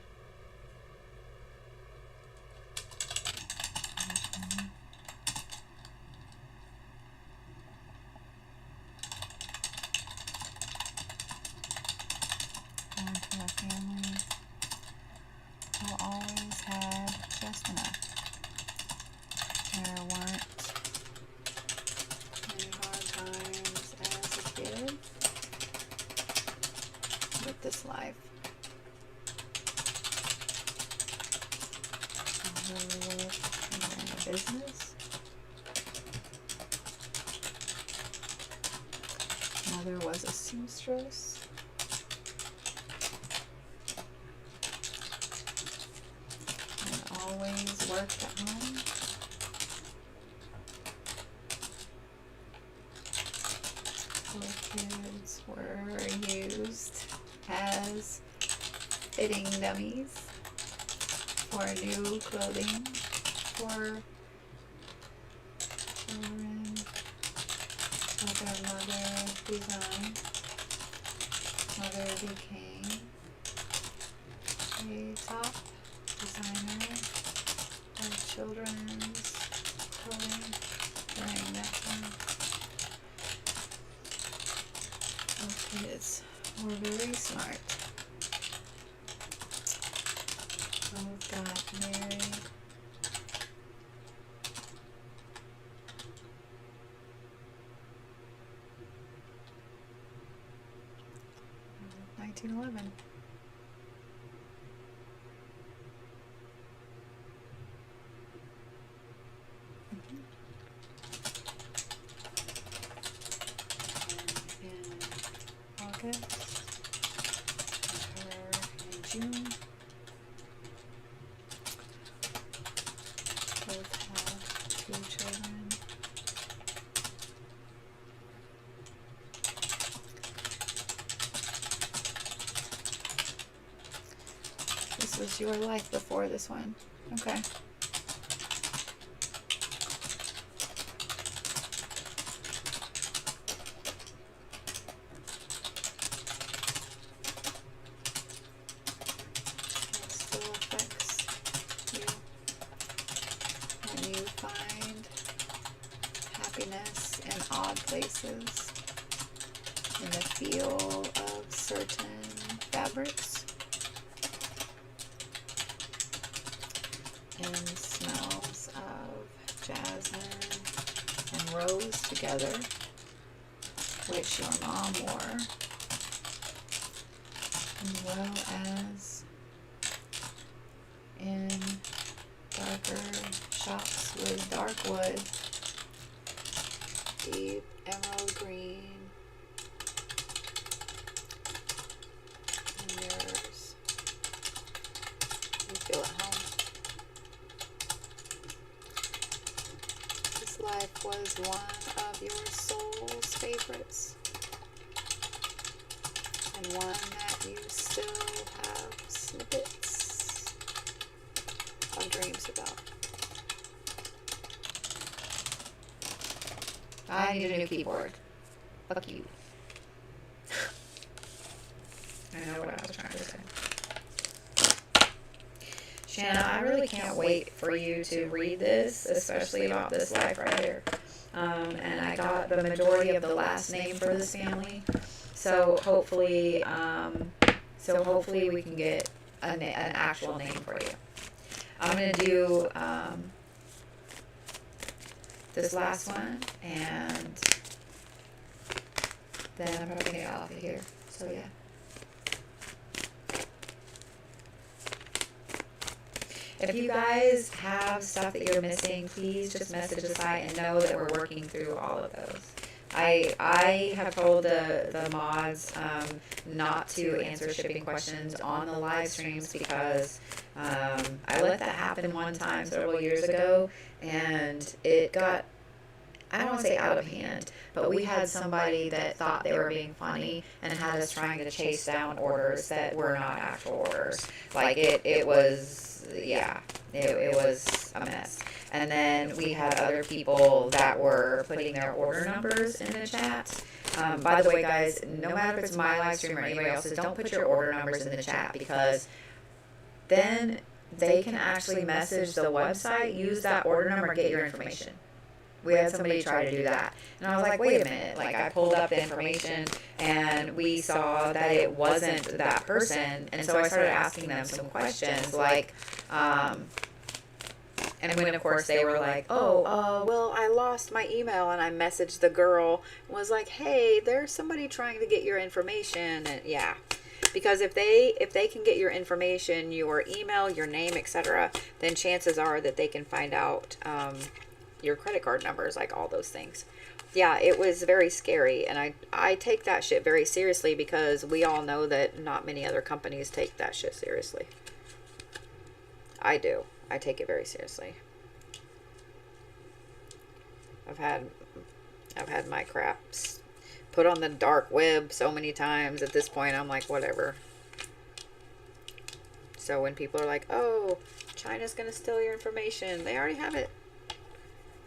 My family who always had just enough. There weren't any hard times as a kid with this life. Mother worked in a business. Mother was a seamstress. Always worked at home. Four kids were used as fitting dummies for new clothing for children Mother Design, Mother Decaying, a top designer of children's clothing. Dang, that's oh, kids were very smart. Both got married. In 1911. In August, her in June. Both had 2 children. This was your life before this one. Okay. It still affects you when you find happiness in odd places, in the feel of certain fabrics, and smells of jasmine and rose together, which your mom wore, as well as in darker shops with dark wood, deep emerald green, and mirrors. You feel at home. This life was one of your soul's favorites, and one that you still have snippets of dreams about. I need a new keyboard. Fuck you. I know what I was trying to say. Shanna, I really can't wait for you to read this, especially about this life right here. And I got the majority of the last name for this family. So hopefully we can get an actual name for you. I'm going to do this last one, and then I'm probably going to get off of here. So yeah. If you guys have stuff that you're missing, please just message the site and know that we're working through all of those. I have told the mods not to answer shipping questions on the live streams because I let that happen one time several years ago, and it got, I don't want to say out of hand, but we had somebody that thought they were being funny and had us trying to chase down orders that were not actual orders. Like it was, yeah, it was a mess. And then we had other people that were putting their order numbers in the chat. By the way, guys, no matter if it's my live stream or anybody else's, don't put your order numbers in the chat, because then they can actually message the website, use that order number, get your information. We had somebody try to do that. And I was like, wait a minute. Like, I pulled up the information and we saw that it wasn't that person. And so I started asking them some questions like, and when, of course, they were like, well, I lost my email, and I messaged the girl and was like, hey, there's somebody trying to get your information. And yeah, because if they can get your information, your email, your name, etc., then chances are that they can find out your credit card numbers, like all those things. Yeah, it was very scary, and I take that shit very seriously, because we all know that not many other companies take that shit seriously. I do. I take it very seriously. I've had my craps put on the dark web so many times. At this point, I'm like, whatever. So when people are like, oh, China's gonna steal your information, they already have it.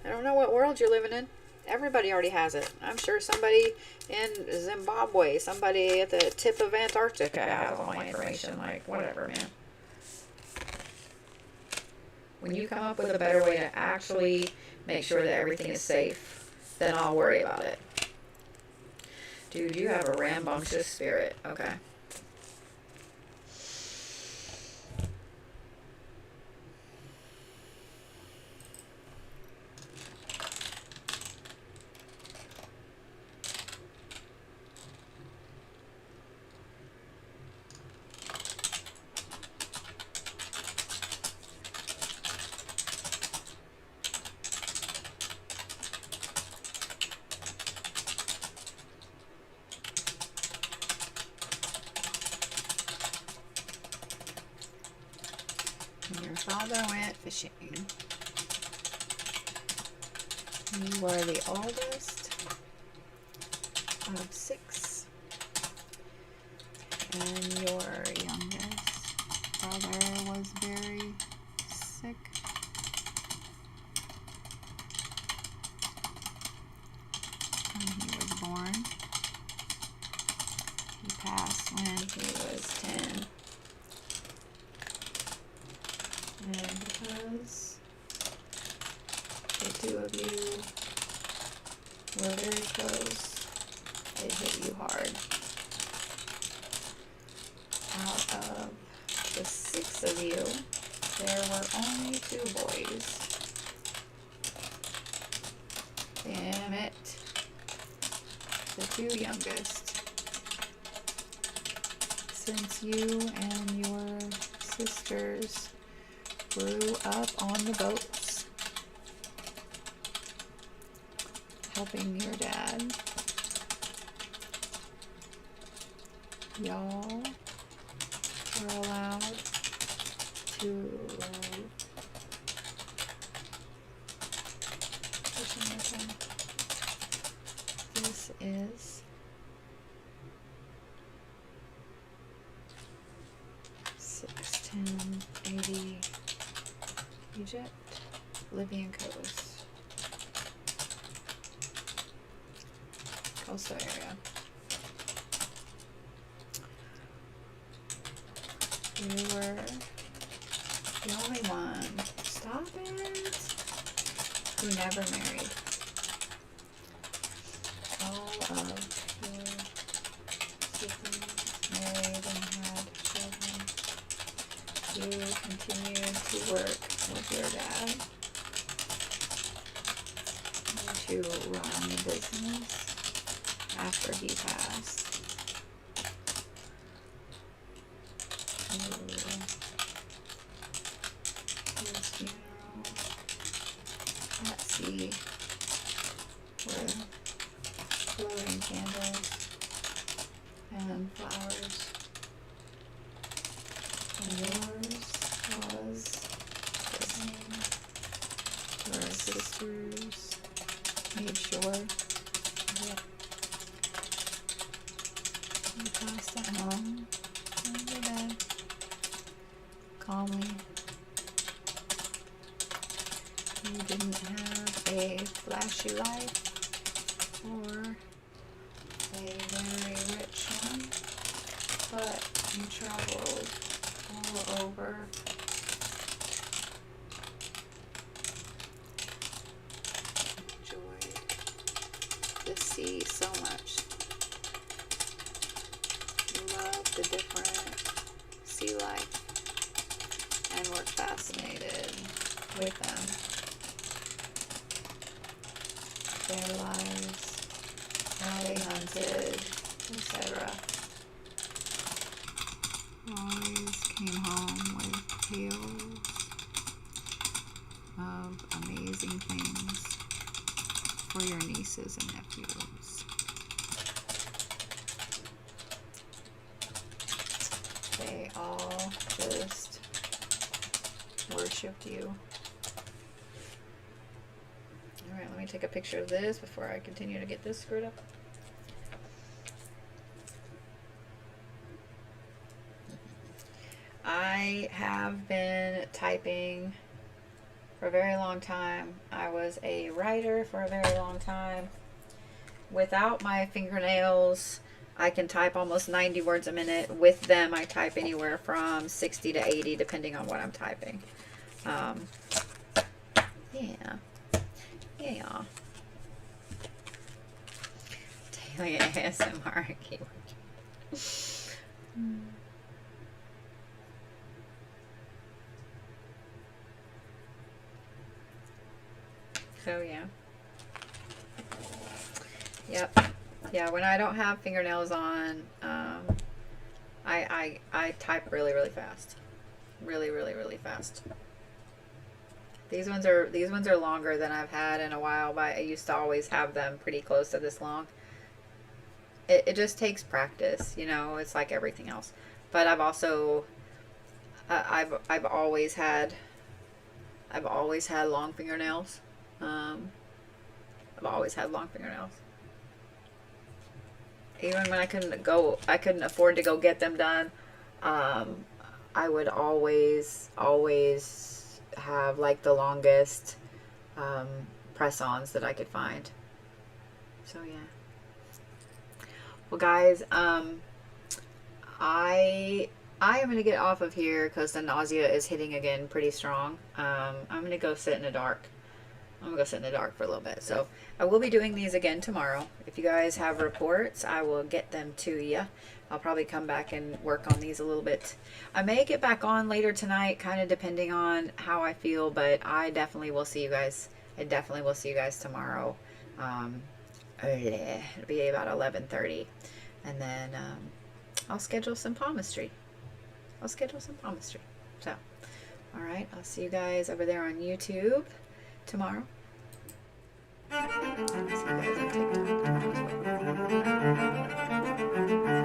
I don't know what world you're living in. Everybody already has it. I'm sure somebody in Zimbabwe, somebody at the tip of Antarctica has all my information. Like, whatever, man. When you come up with a better way to actually make sure that everything is safe, then I'll worry about it. Dude, you have a rambunctious spirit. Okay. Your father went fishing. You were the oldest of 6, and your youngest brother was very sick. When he was born, he passed when he was 10. And because the 2 of you were very close, it hit you hard. Out of the 6 of you, there were only 2 boys. Damn it. The 2 youngest. Since you and your sisters grew up on the boats, helping your dad, y'all were allowed to this is 61080 Egypt, Libyan coast, coastal area. You were the only one, stop it, who never married. All of your siblings married and had children. You continued to work with your dad to run the business after he passed. His funeral at sea with floating candles and flowers. And yours was the same. Your sisters made sure that you passed it home in your bed calmly. You didn't have a flashy life or a very rich one, but you traveled all over. Enjoyed the sea so much. You loved the different sea life and were fascinated with them. Their lives, how they hunted, etc. Always came home with tales of amazing things for your nieces and nephews. They all just worshipped you. Alright, let me take a picture of this before I continue to get this screwed up. I have been typing for a very long time. I was a writer for a very long time. Without my fingernails, I can type almost 90 words a minute. With them, I type anywhere from 60 to 80, depending on what I'm typing. Yeah. Yeah. Daily ASMR keyword. So yeah. Yep. Yeah, when I don't have fingernails on, I type really, really fast. Really, really, really fast. These ones are longer than I've had in a while, but I used to always have them pretty close to this long. It just takes practice, you know. It's like everything else. But I've also I've always had long fingernails. I've always had long fingernails. Even when I couldn't afford to go get them done. I would always have like the longest press-ons that I could find. So yeah. Well, guys, I am going to get off of here because the nausea is hitting again pretty strong. I'm going to go sit in the dark. I'm going to go sit in the dark for a little bit. So I will be doing these again tomorrow. If you guys have reports, I will get them to you. I'll probably come back and work on these a little bit. I may get back on later tonight, kind of depending on how I feel, but I definitely will see you guys. I definitely will see you guys tomorrow. It'll be about 11:30, and then I'll schedule some palmistry. So, all right, I'll see you guys over there on YouTube tomorrow. I'll see you guys on TikTok.